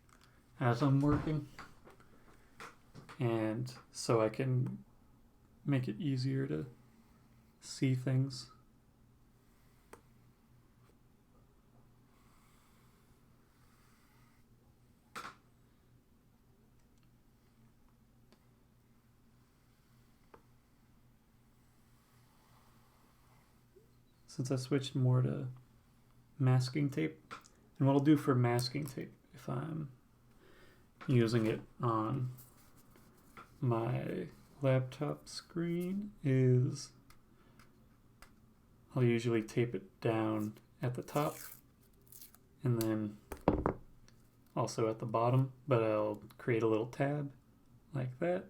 as I'm working. And so I can make it easier to see things. Since I switched more to masking tape, and what I'll do for masking tape if I'm using it on my laptop screen is I'll usually tape it down at the top and then also at the bottom, but I'll create a little tab like that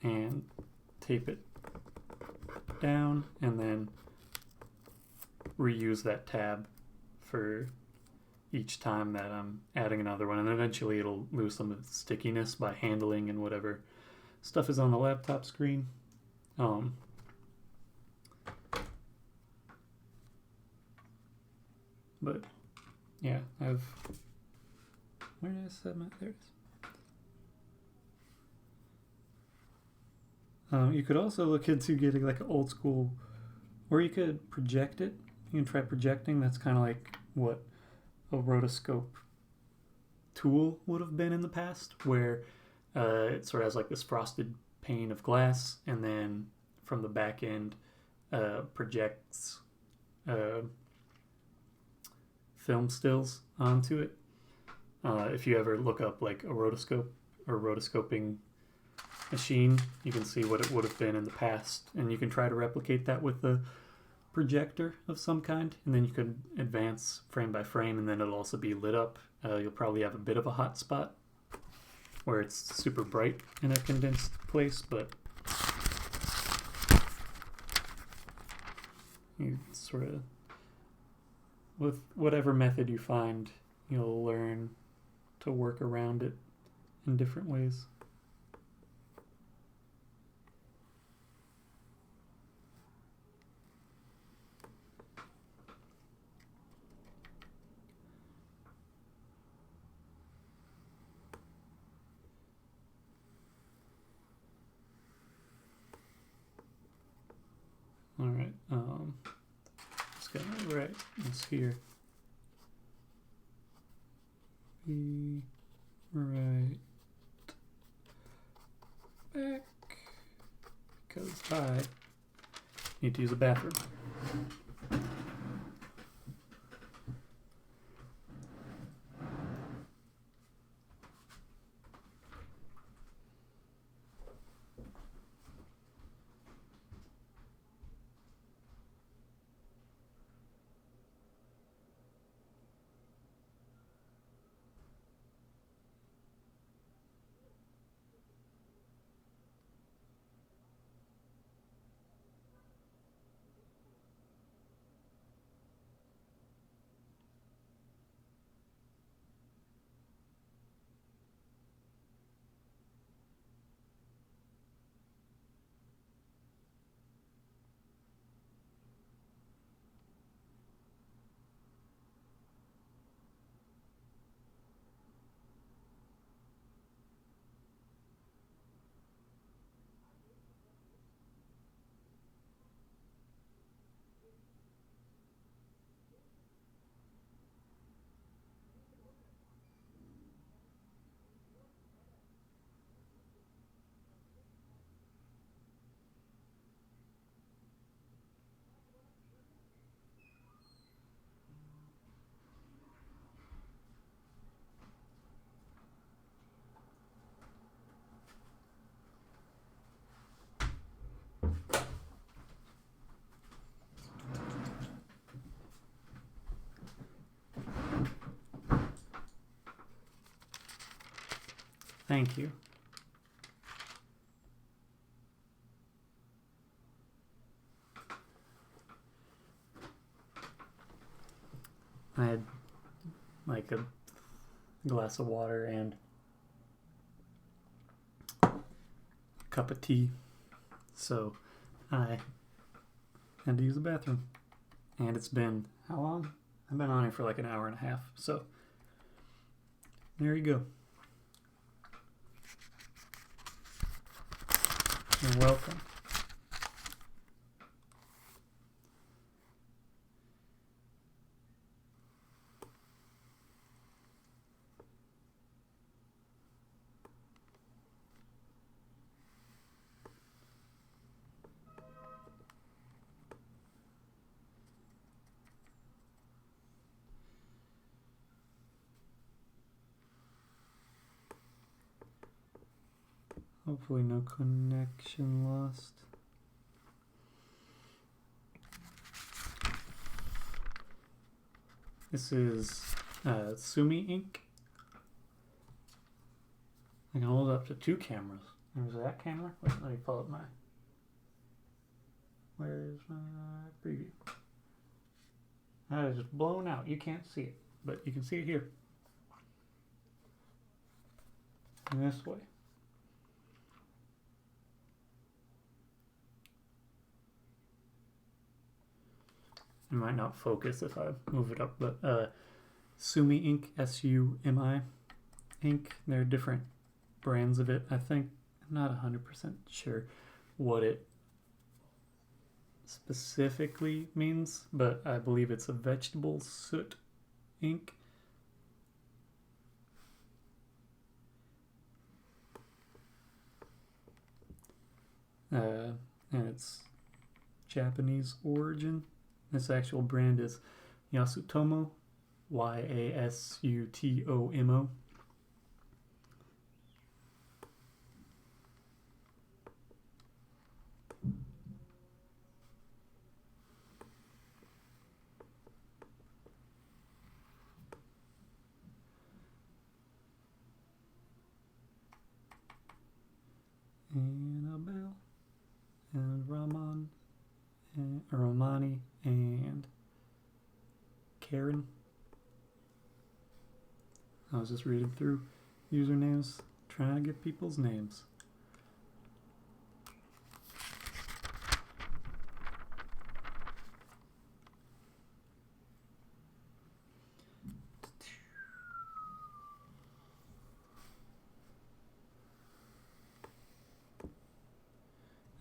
and tape it down and then reuse that tab for each time that I'm adding another one, and eventually it'll lose some of its stickiness by handling and whatever stuff is on the laptop screen. But yeah, where did I set my, there it is. You could also look into getting like an old school, or you could project it. You can try projecting. That's kind of like what a rotoscope tool would have been in the past, where it sort of has like this frosted pane of glass, and then from the back end projects film stills onto it. If you ever look up like a rotoscope or rotoscoping machine, you can see what it would have been in the past, and you can try to replicate that with a projector of some kind, and then you could advance frame by frame, and then it'll also be lit up. You'll probably have a bit of a hot spot where it's super bright in a condensed place, but you sort of, with whatever method you find, you'll learn to work around it in different ways. All right, just gonna write this here. Be right back because I need to use a bathroom. Thank you. I had like a glass of water and a cup of tea, so I had to use the bathroom. And it's been, how long? I've been on here for like an hour and a half, so there you go. You're welcome. Hopefully no connection lost. This is Sumi ink. I can hold up to 2 cameras. There's that camera. Wait, let me pull up my... Where's my preview? That is just blown out. You can't see it, but you can see it here. And this way. It might not focus if I move it up, but Sumi ink, S-U-M-I ink. There are different brands of it, I think. I'm not 100% sure what it specifically means, but I believe it's a vegetable soot ink. And it's Japanese origin. This actual brand is Yasutomo YASUTOMO. Annabelle and Rahman and Romani and Karen. I was just reading through usernames, trying to get people's names.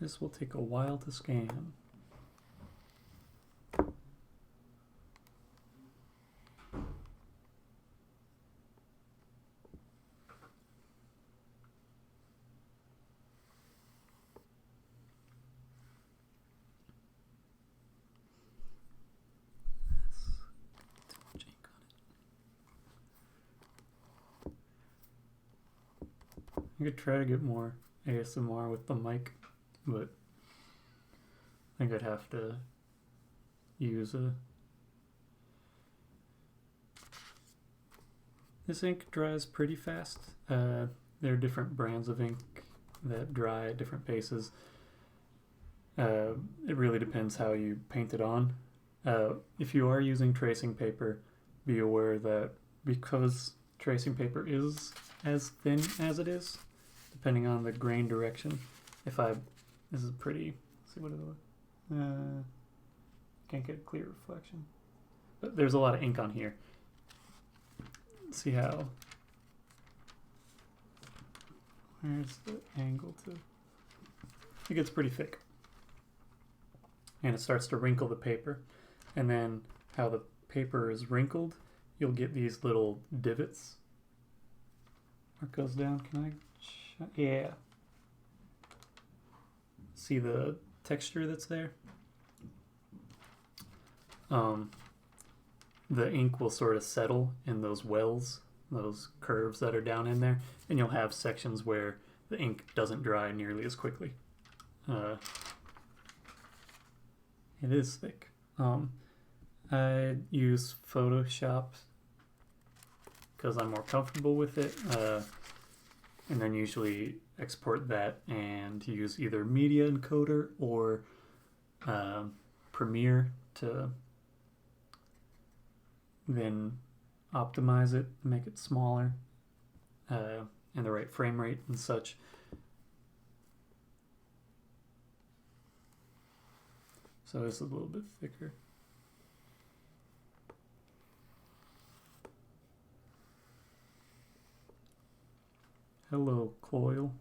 This will take a while to scan. I could try to get more ASMR with the mic, but I think I'd have to use a... This ink dries pretty fast. There are different brands of ink that dry at different paces. It really depends how you paint it on. If you are using tracing paper, be aware that because tracing paper is as thin as it is, depending on the grain direction, this is pretty, let's see what it is, can't get a clear reflection, but there's a lot of ink on here. See how, where's the angle to, it gets pretty thick and it starts to wrinkle the paper, and then how the paper is wrinkled, you'll get these little divots. Where it goes down, can I? Yeah. See the texture that's there? The ink will sort of settle in those wells, those curves that are down in there, and you'll have sections where the ink doesn't dry nearly as quickly. It is thick. I use Photoshop because I'm more comfortable with it, and then usually export that and use either Media Encoder or Premiere to then optimize it, make it smaller, and the right frame rate and such. So this is a little bit thicker. Hello, Coil.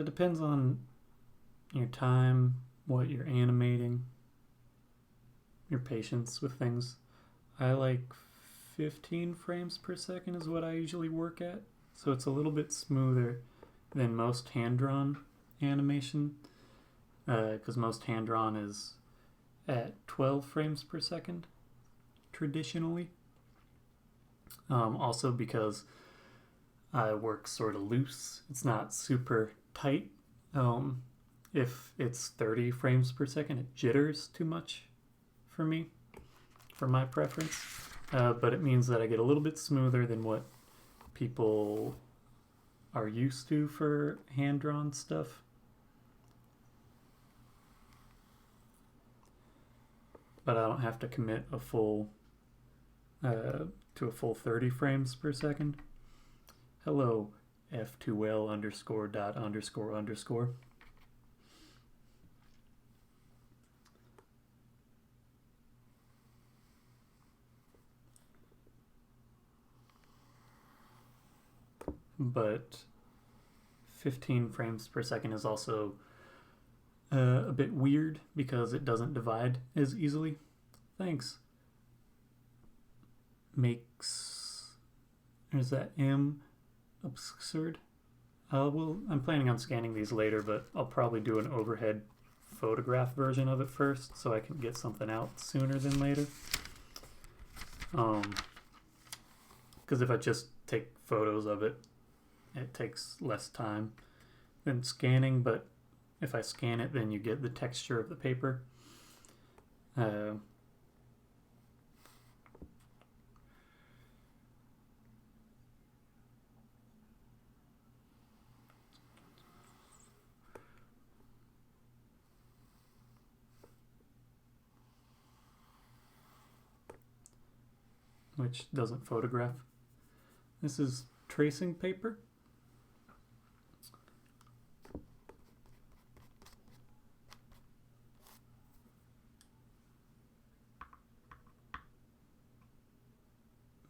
Depends on your time, what you're animating, your patience with things. I like 15 frames per second is what I usually work at, so it's a little bit smoother than most hand-drawn animation, because most hand-drawn is at 12 frames per second traditionally. Also because I work sort of loose, it's not super tight. If it's 30 frames per second, it jitters too much for me, for my preference. But it means that I get a little bit smoother than what people are used to for hand-drawn stuff. But I don't have to commit a full to a full 30 frames per second. Hello, f2l underscore dot underscore underscore. but 15 frames per second is also a bit weird because it doesn't divide as easily. Thanks. Is that M absurd? I'm planning on scanning these later, but I'll probably do an overhead photograph version of it first so I can get something out sooner than later. Because if I just take photos of it, it takes less time than scanning, but if I scan it, then you get the texture of the paper. Which doesn't photograph. This is tracing paper.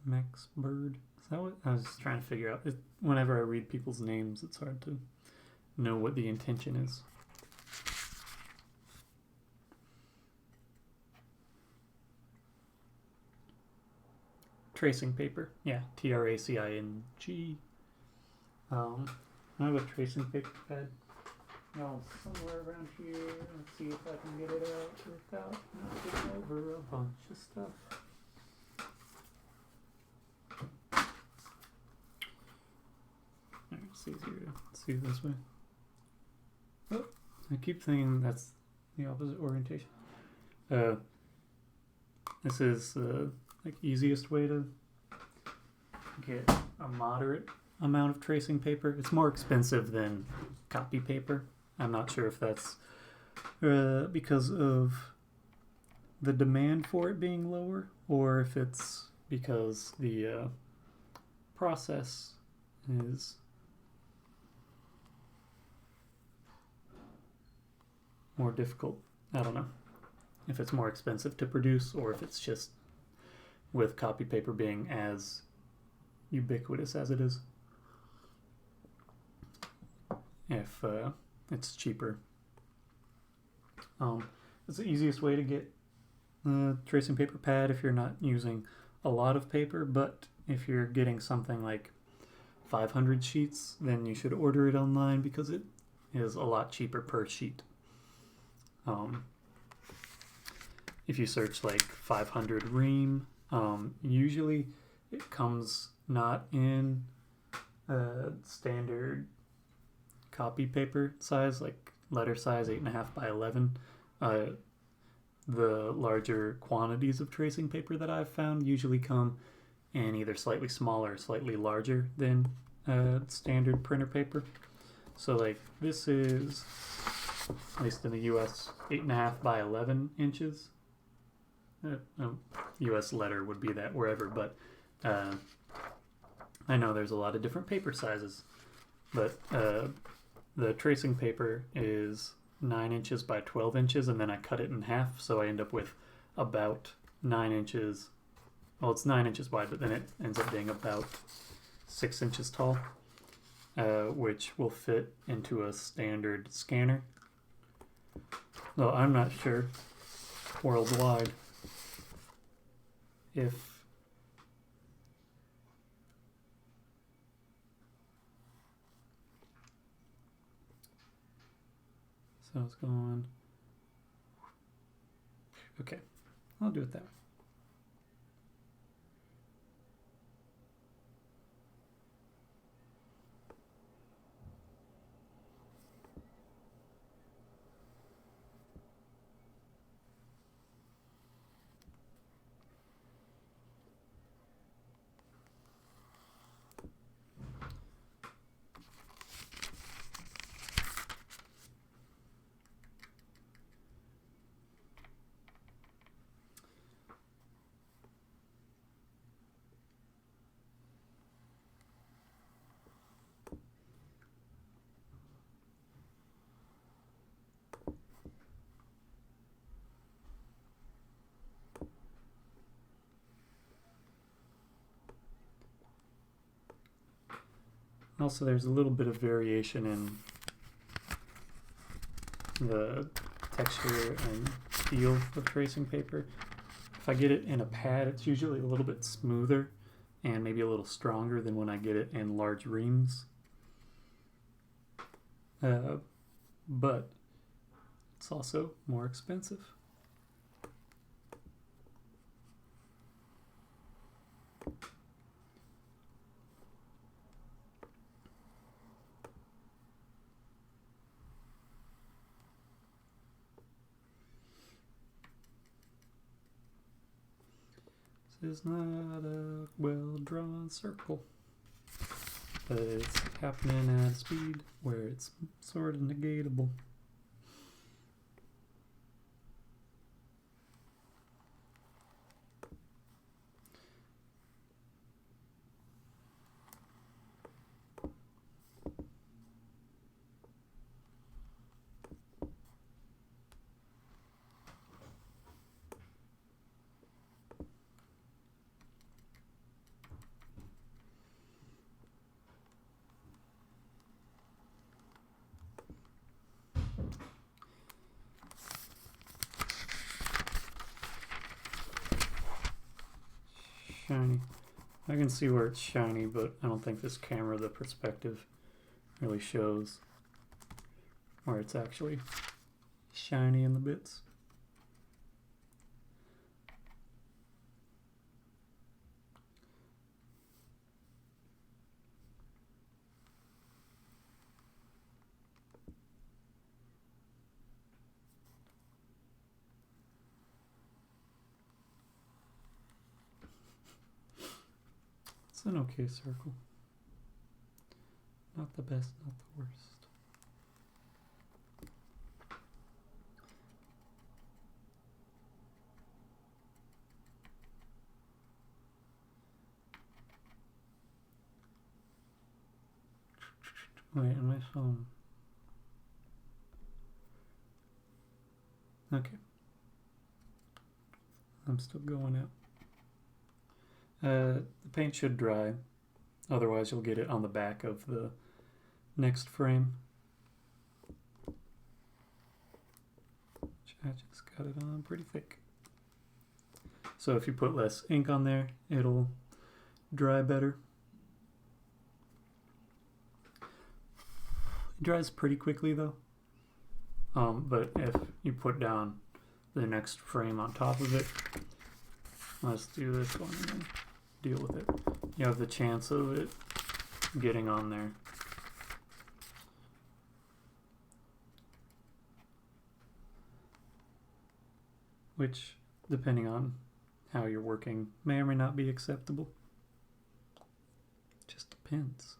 Max Bird. Is that what I was just trying to figure out? Whenever I read people's names, it's hard to know what the intention is. Tracing paper. Yeah, TRACING. I have a tracing paper pad. No, somewhere around here. Let's see if I can get it out without knocking over a bunch of stuff. It's easier to see this way. Oh, I keep thinking that's the opposite orientation. This is like easiest way to get a moderate amount of tracing paper. It's more expensive than copy paper. I'm not sure if that's because of the demand for it being lower, or if it's because the process is more difficult. I don't know if it's more expensive to produce, or if it's just with copy paper being as ubiquitous as it is. If it's cheaper. It's the easiest way to get a tracing paper pad if you're not using a lot of paper, but if you're getting something like 500 sheets, then you should order it online because it is a lot cheaper per sheet. If you search like 500 ream, usually it comes not in standard copy paper size, like letter size 8.5 by 11. The larger quantities of tracing paper that I've found usually come in either slightly smaller or slightly larger than standard printer paper. So like this is, at least in the US, 8.5 by 11 inches. US letter would be that wherever, but I know there's a lot of different paper sizes, but the tracing paper is 9 inches by 12 inches, and then I cut it in half, so I end up with about 9 inches. Well, it's 9 inches wide, but then it ends up being about 6 inches tall, which will fit into a standard scanner. Though I'm not sure worldwide if so it's going. Okay, I'll do it that way. Also, there's a little bit of variation in the texture and feel of tracing paper. If I get it in a pad, it's usually a little bit smoother and maybe a little stronger than when I get it in large reams. But it's also more expensive. This is not a well-drawn circle, but it's happening at a speed where it's sort of negatable. Shiny. I can see where it's shiny, but I don't think this camera, the perspective, really shows where it's actually shiny in the bits. It's an okay circle. Not the best, not the worst. Wait, on my phone. Okay. I'm still going out. The paint should dry, otherwise you'll get it on the back of the next frame. I just got it on pretty thick. So if you put less ink on there, it'll dry better. It dries pretty quickly though. But if you put down the next frame on top of it, let's do this one and then deal with it. You have the chance of it getting on there. Which, depending on how you're working, may or may not be acceptable. Just depends.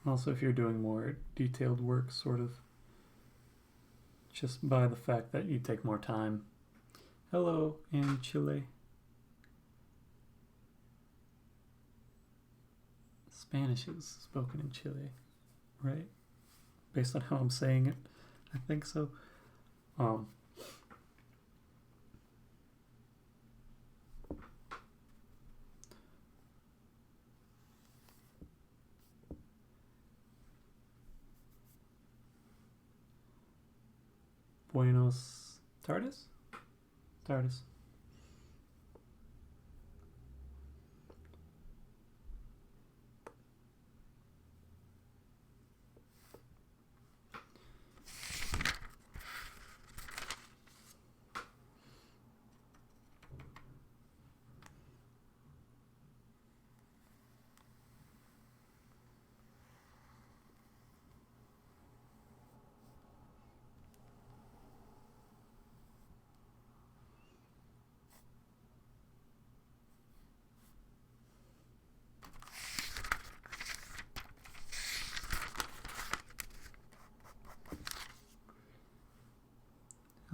Also, if you're doing more detailed work, sort of, just by the fact that you take more time. Hello, in Chile. Spanish is spoken in Chile, right? Based on how I'm saying it, I think so. Buenos tardes? Tardes.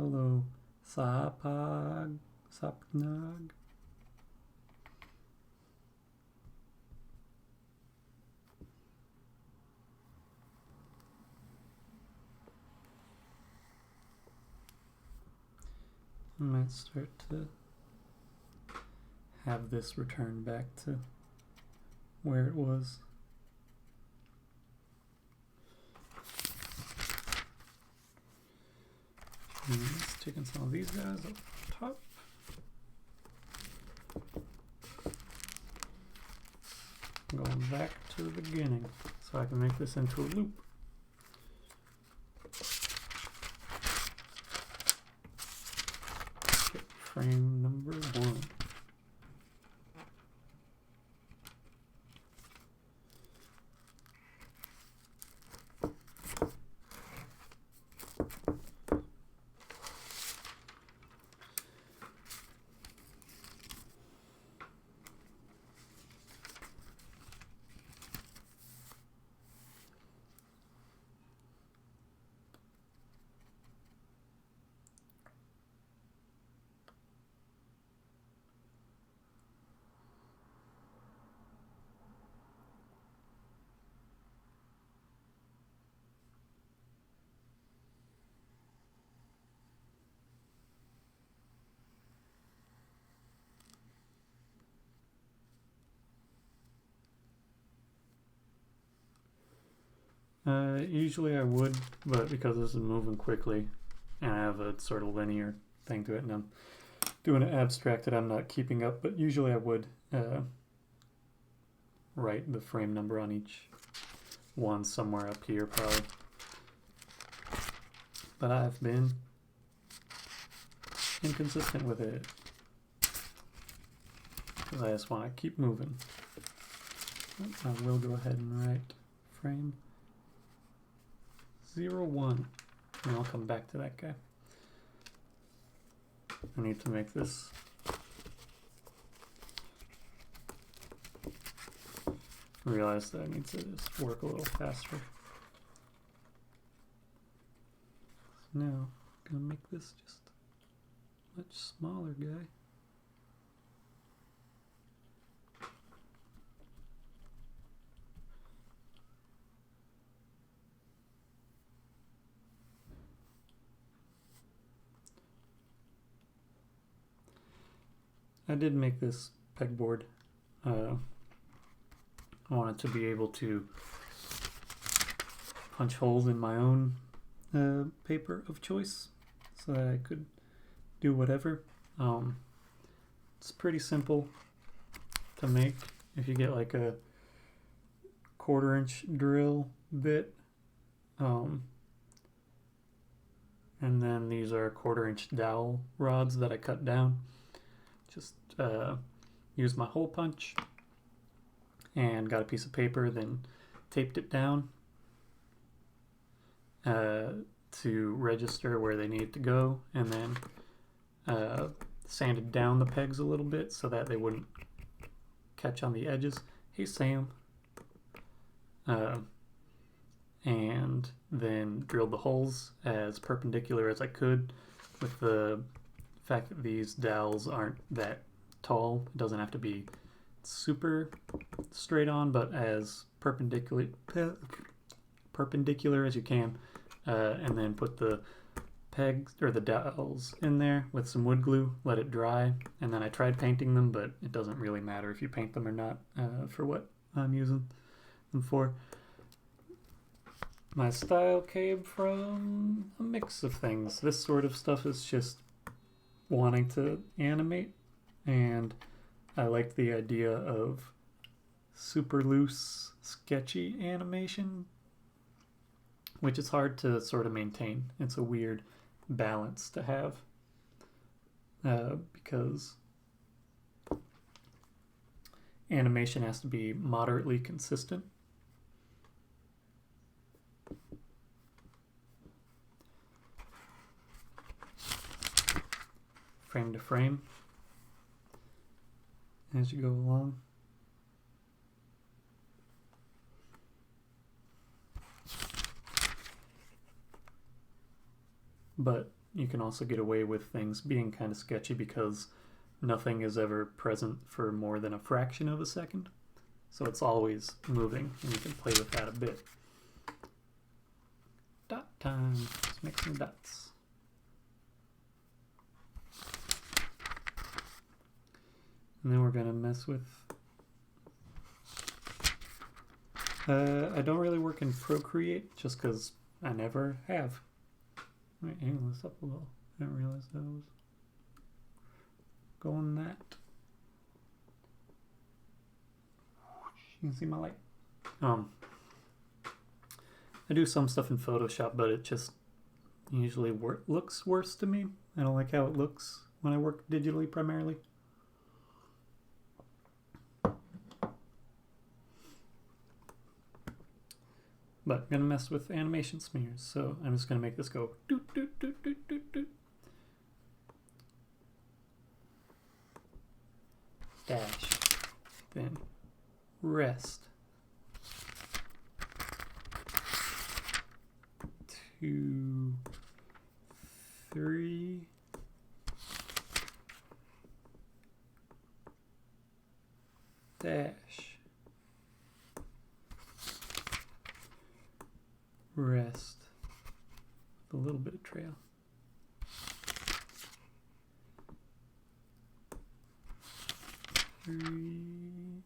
Hello, Sapag, Sapnag. I might start to have this return back to where it was. And let's taking some of these guys up top. Going back to the beginning so I can make this into a loop. Get frame number 1. Usually I would, but because this is moving quickly and I have a sort of linear thing to it and I'm doing it abstracted, I'm not keeping up, but usually I would write the frame number on each one somewhere up here probably. But I've been inconsistent with it because I just want to keep moving. I will go ahead and write frame 01, and I'll come back to that guy. I need to make this realize that I need to just work a little faster. So now I'm gonna make this just a much smaller guy. I did make this pegboard. I wanted to be able to punch holes in my own paper of choice so that I could do whatever. It's pretty simple to make. If you get like a 1/4-inch drill bit, and then these are 1/4-inch dowel rods that I cut down. Just used my hole punch and got a piece of paper, then taped it down to register where they needed to go, and then sanded down the pegs a little bit so that they wouldn't catch on the edges. Hey Sam. And then drilled the holes as perpendicular as I could with the fact that these dowels aren't that tall. It doesn't have to be super straight on, but as perpendicular as you can, and then put the pegs or the dowels in there with some wood glue, let it dry, and then I tried painting them, but it doesn't really matter if you paint them or not for what I'm using them for. My style came from a mix of things. This sort of stuff is just wanting to animate, and I liked the idea of super loose, sketchy animation, which is hard to sort of maintain. It's a weird balance to have because animation has to be moderately consistent. Frame to frame as you go along. But you can also get away with things being kind of sketchy because nothing is ever present for more than a fraction of a second. So it's always moving, and you can play with that a bit. Dot time. Let's make some dots. And then we're going to mess with... I don't really work in Procreate just because I never have. Wait, angle this up a little. I didn't realize that was going that. You can see my light. I do some stuff in Photoshop, but it just usually looks worse to me. I don't like how it looks when I work digitally primarily. But I'm gonna mess with animation smears, so I'm just gonna make this go doot doot doot doot doot doot. Dash, then rest. 2, 3. Dash. Rest. With a little bit of trail. Three.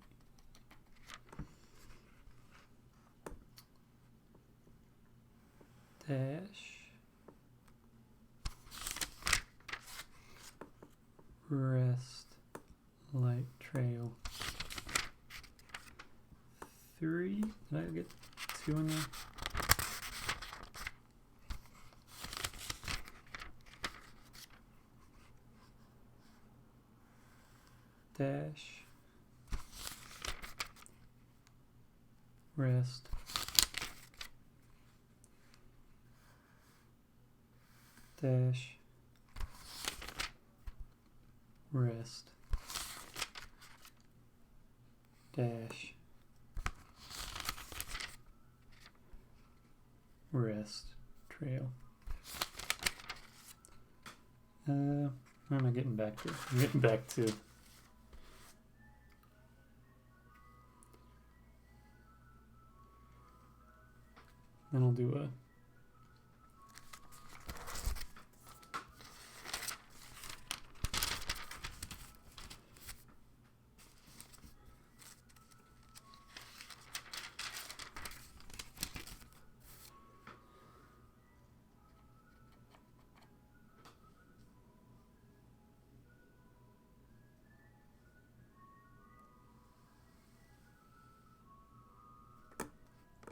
Dash. Rest. Light trail. 3. Did I get 2 in there? Dash, rest, dash, rest, dash, rest, trail. Where am I getting back to? I'm getting back to then I'll do a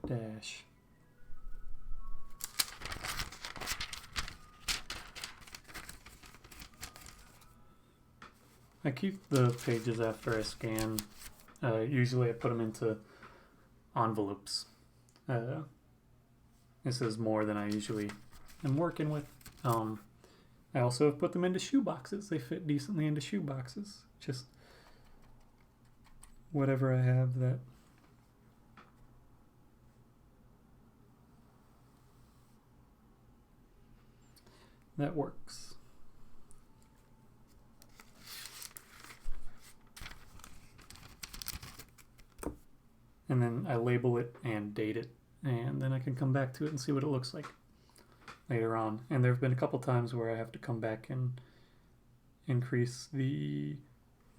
dash. I keep the pages after I scan. Usually I put them into envelopes. This is more than I usually am working with. I also have put them into shoe boxes. They fit decently into shoe boxes. Just whatever I have that works. And then I label it and date it, and then I can come back to it and see what it looks like later on. And there have been a couple times where I have to come back and increase the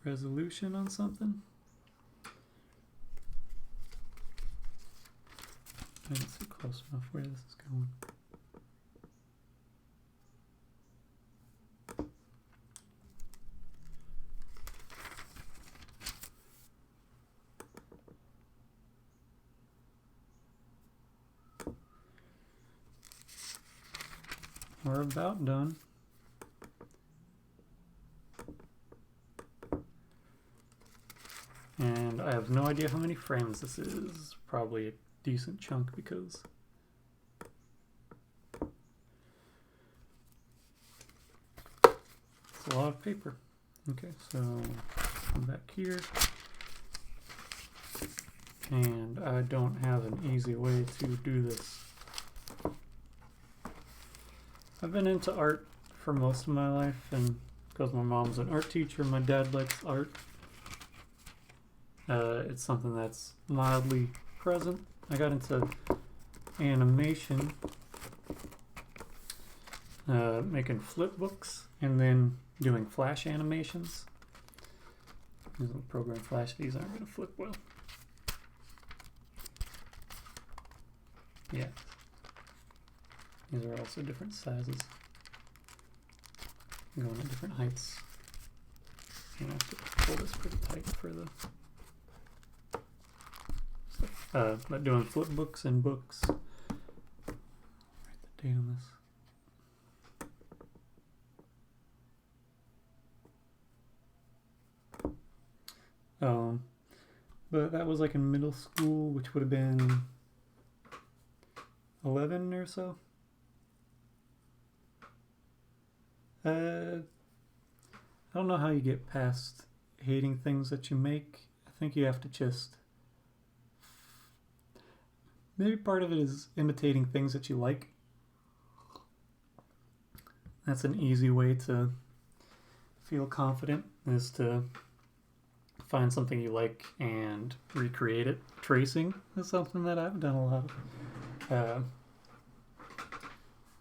resolution on something. I didn't see close enough where this is going. We're about done. And I have no idea how many frames this is. Probably a decent chunk because it's a lot of paper. Okay, so come back here. And I don't have an easy way to do this. I've been into art for most of my life, and because my mom's an art teacher, my dad likes art. It's something that's mildly present. I got into animation, making flip books, and then doing Flash animations. Using the program Flash, these aren't going to flip well. Yeah. These are also different sizes. Going at different heights. You have to pull this pretty tight for the stuff. But doing flip books and books. Write the date on this. But that was like in middle school, which would have been 11 or so. I don't know how you get past hating things that you make. I think you have to just... Maybe part of it is imitating things that you like. That's an easy way to feel confident, is to find something you like and recreate it. Tracing is something that I've done a lot of.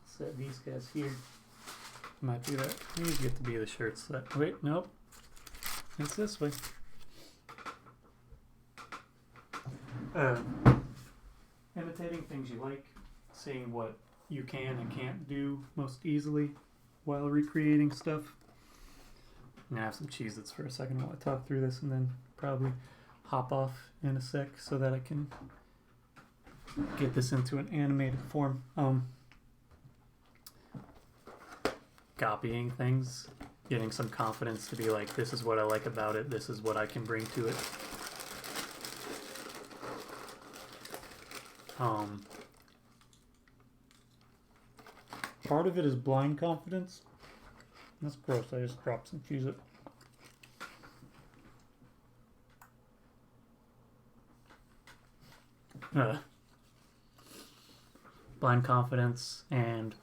Set these guys here. Might do that. These get to be the shirts that... Wait, nope. It's this way. Imitating things you like, seeing what you can and can't do most easily while recreating stuff. I'm gonna have some Cheez-Its for a second while I talk through this, and then probably hop off in a sec so that I can get this into an animated form. Copying things, getting some confidence to be like, this is what I like about it, this is what I can bring to it. Part of it is blind confidence. That's gross, I just dropped some Cheez-It. Blind confidence and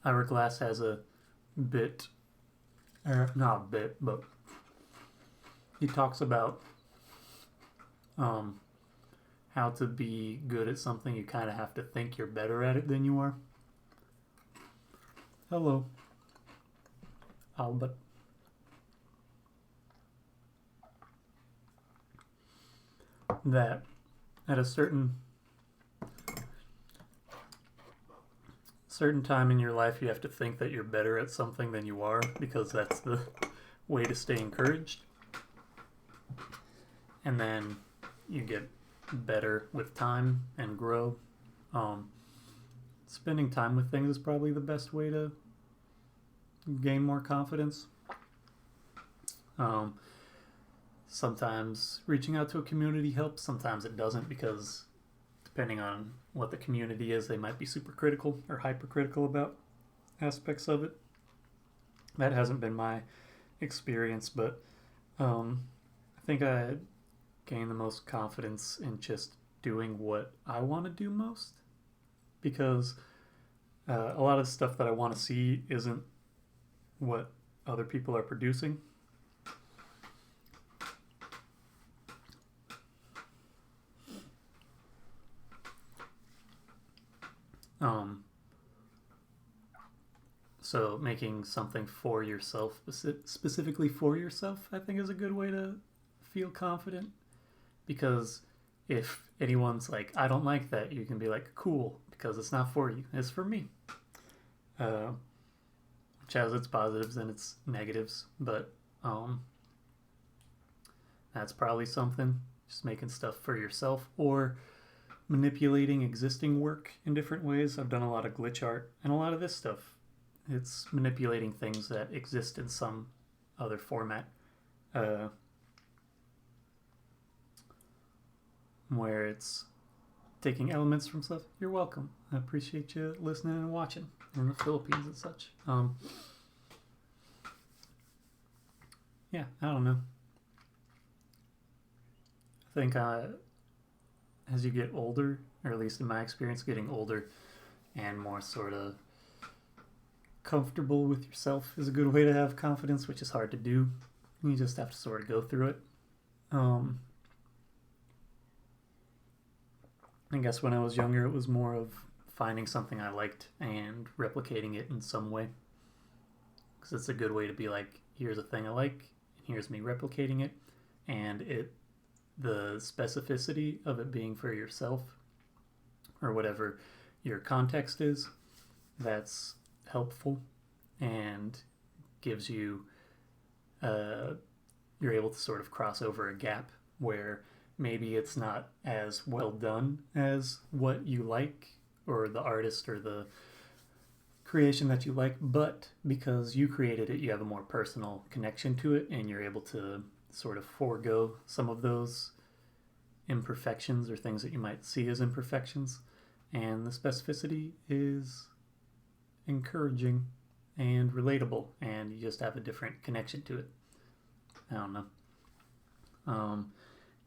Ira Glass has a bit, or not a bit, but he talks about how to be good at something. You kind of have to think you're better at it than you are. Hello, Albert. That at a certain time in your life, you have to think that you're better at something than you are, because that's the way to stay encouraged. And then you get better with time and grow. Spending time with things is probably the best way to gain more confidence. Sometimes reaching out to a community helps, sometimes it doesn't, because depending on what the community is, they might be super critical or hypercritical about aspects of it. That hasn't been my experience, but I think I gain the most confidence in just doing what I want to do most, because a lot of the stuff that I want to see isn't what other people are producing. So making something for yourself, specifically for yourself, I think is a good way to feel confident. Because if anyone's like, I don't like that, you can be like, cool, because it's not for you, it's for me. Which has its positives and its negatives, but that's probably something. Just making stuff for yourself, or manipulating existing work in different ways. I've done a lot of glitch art, and a lot of this stuff, it's manipulating things that exist in some other format. Where it's taking elements from stuff. You're welcome. I appreciate you listening and watching in the Philippines and such. Yeah, I don't know. I think as you get older, or at least in my experience, getting older and more sort of comfortable with yourself is a good way to have confidence, which is hard to do. You just have to sort of go through it. I guess when I was younger, it was more of finding something I liked and replicating it in some way. Because it's a good way to be like, here's a thing I like, and here's me replicating it. And the specificity of it being for yourself, or whatever your context is, that's helpful and gives you, you're able to sort of cross over a gap where maybe it's not as well done as what you like, or the artist or the creation that you like, but because you created it, you have a more personal connection to it, and you're able to sort of forego some of those imperfections or things that you might see as imperfections. And the specificity is encouraging and relatable, and you just have a different connection to it. I don't know.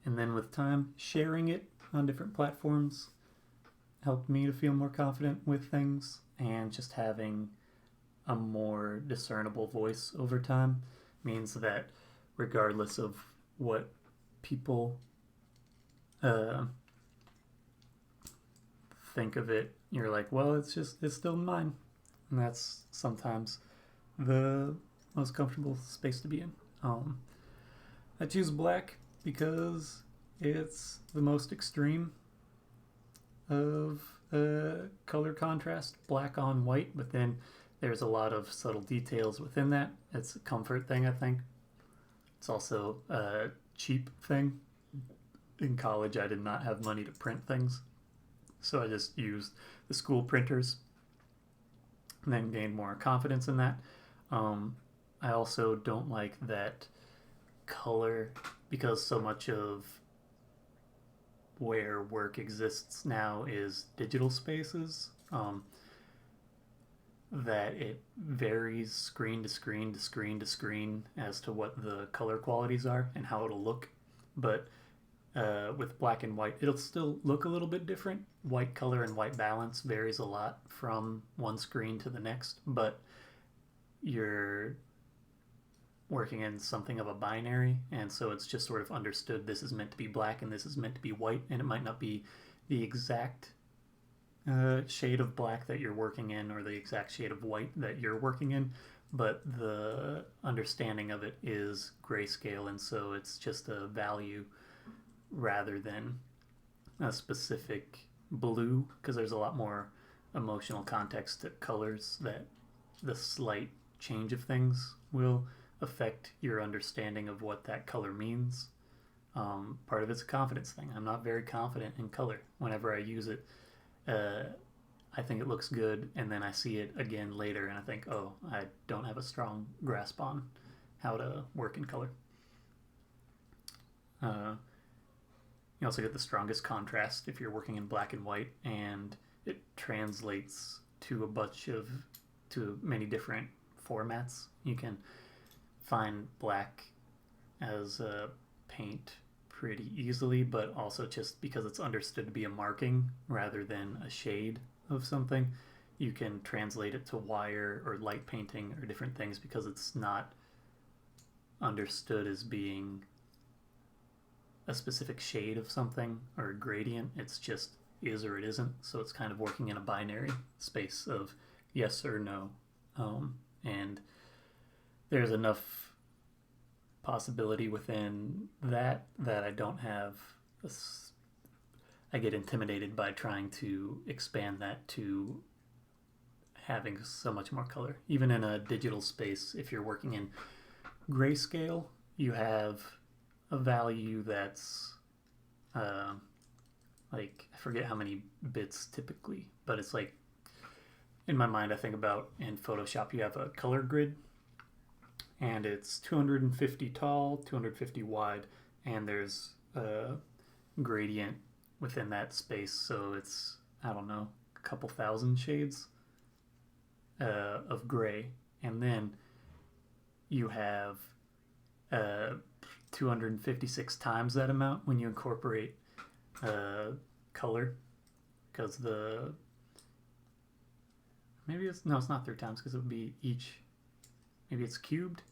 And then with time, sharing it on different platforms helped me to feel more confident with things, and just having a more discernible voice over time means that regardless of what people think of it, you're like, well, it's still mine. And that's sometimes the most comfortable space to be in. I choose black because it's the most extreme of color contrast, black on white, but then there's a lot of subtle details within that. It's a comfort thing, I think. It's also a cheap thing. In college, I did not have money to print things, so I just used the school printers and then gained more confidence in that. I also don't like that color, because so much of where work exists now is digital spaces, that it varies screen to screen to screen to screen as to what the color qualities are and how it'll look. But with black and white, it'll still look a little bit different. White color and white balance varies a lot from one screen to the next, but you're working in something of a binary, and so it's just sort of understood this is meant to be black and this is meant to be white, and it might not be the exact shade of black that you're working in, or the exact shade of white that you're working in, but the understanding of it is grayscale, and so it's just a value rather than a specific blue, because there's a lot more emotional context to colors, that the slight change of things will affect your understanding of what that color means. Part of it's a confidence thing. I'm not very confident in color. Whenever I use it, I think it looks good, and then I see it again later and I think, oh, I don't have a strong grasp on how to work in color. You also get the strongest contrast if you're working in black and white, and it translates to many different formats. You can find black as a paint pretty easily, but also just because it's understood to be a marking rather than a shade of something, you can translate it to wire or light painting or different things, because it's not understood as being a specific shade of something or a gradient. It's just is or it isn't. So it's kind of working in a binary space of yes or no. And there's enough possibility within that I don't have I get intimidated by trying to expand that to having so much more color. Even in a digital space, if you're working in grayscale, you have a value that's like, I forget how many bits typically, but it's like, in my mind, I think about in Photoshop, you have a color grid, and it's 250 tall, 250 wide, and there's a gradient within that space, so it's, I don't know, a couple thousand shades of gray, and then you have 256 times that amount when you incorporate color, because maybe it's not 3 times because it would be each. Maybe it's cubed.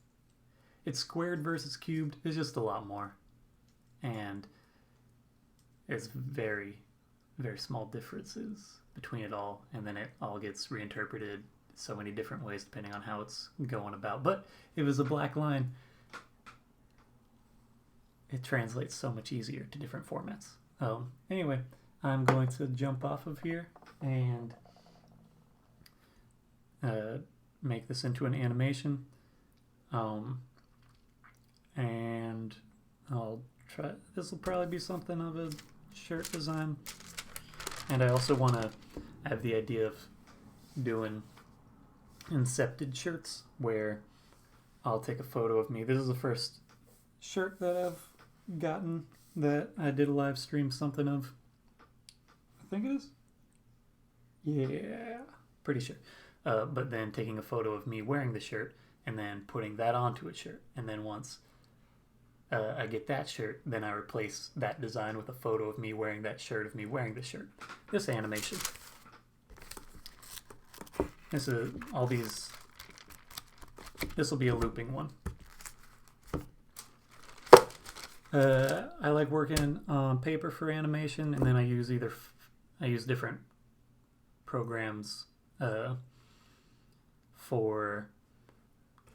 It's squared versus cubed. It's just a lot more, and it's very, very small differences between it all, and then it all gets reinterpreted so many different ways depending on how it's going about. But if it's a black line, it translates so much easier to different formats. Anyway, I'm going to jump off of here and make this into an animation. And I'll try. This will probably be something of a shirt design. And I also want to have the idea of doing incepted shirts where I'll take a photo of me. This is the first shirt that I've gotten that I did a live stream something of. I think it is. Yeah, pretty sure. But then taking a photo of me wearing the shirt and then putting that onto a shirt. And then once I get that shirt, then I replace that design with a photo of me wearing that shirt, of me wearing the shirt. This animation. This will be a looping one. I like working on paper for animation, and then I use different programs for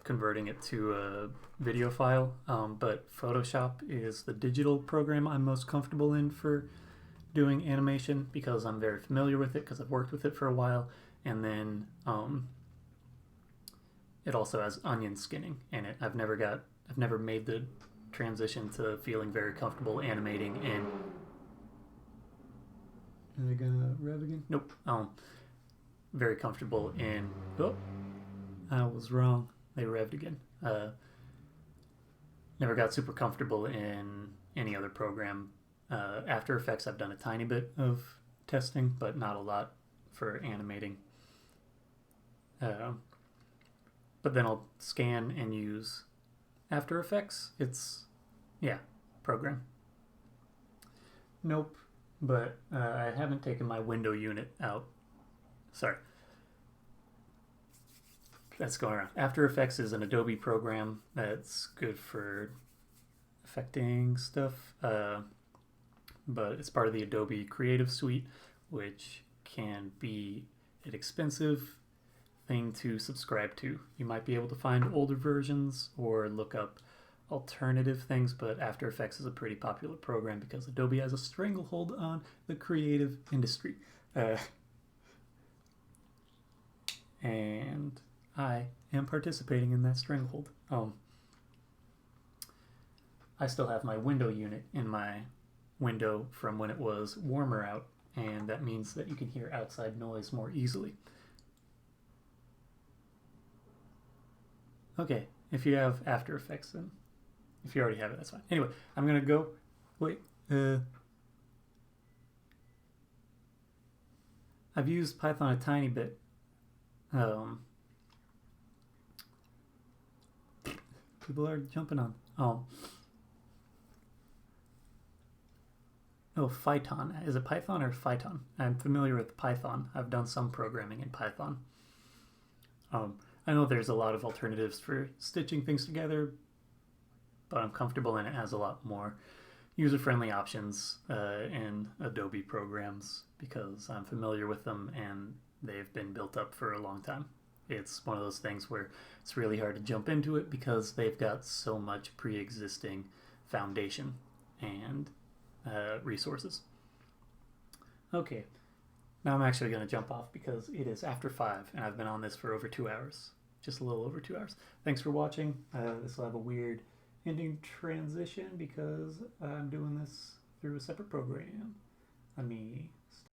converting it to a video file, but Photoshop is the digital program I'm most comfortable in for doing animation because I'm very familiar with it because I've worked with it for a while, and then it also has onion skinning in it. I've never made the transition to feeling very comfortable animating in. Are they gonna rev again? Nope. Very comfortable in. Oh, I was wrong. They revved again. Never got super comfortable in any other program. After Effects, I've done a tiny bit of testing, but not a lot for animating. But then I'll scan and use After Effects. Program. Nope, but I haven't taken my window unit out. Sorry. That's going around. After Effects is an Adobe program that's good for affecting stuff, but it's part of the Adobe Creative Suite, which can be an expensive thing to subscribe to. You might be able to find older versions or look up alternative things, but After Effects is a pretty popular program because Adobe has a stranglehold on the creative industry. And I am participating in that stranglehold. I still have my window unit in my window from when it was warmer out, and that means that you can hear outside noise more easily. Okay, if you have After Effects, then if you already have it, that's fine. Anyway, I'm gonna go. Wait, I've used Python a tiny bit. People are jumping on. Python. Is it Python or Python? I'm familiar with Python. I've done some programming in Python. I know there's a lot of alternatives for stitching things together, but I'm comfortable and it has a lot more user-friendly options in Adobe programs because I'm familiar with them and they've been built up for a long time. It's one of those things where it's really hard to jump into it because they've got so much pre-existing foundation and resources. Okay, now I'm actually going to jump off because it is after 5 and I've been on this for over 2 hours. Just a little over 2 hours. Thanks for watching. This will have a weird ending transition because I'm doing this through a separate program. Let me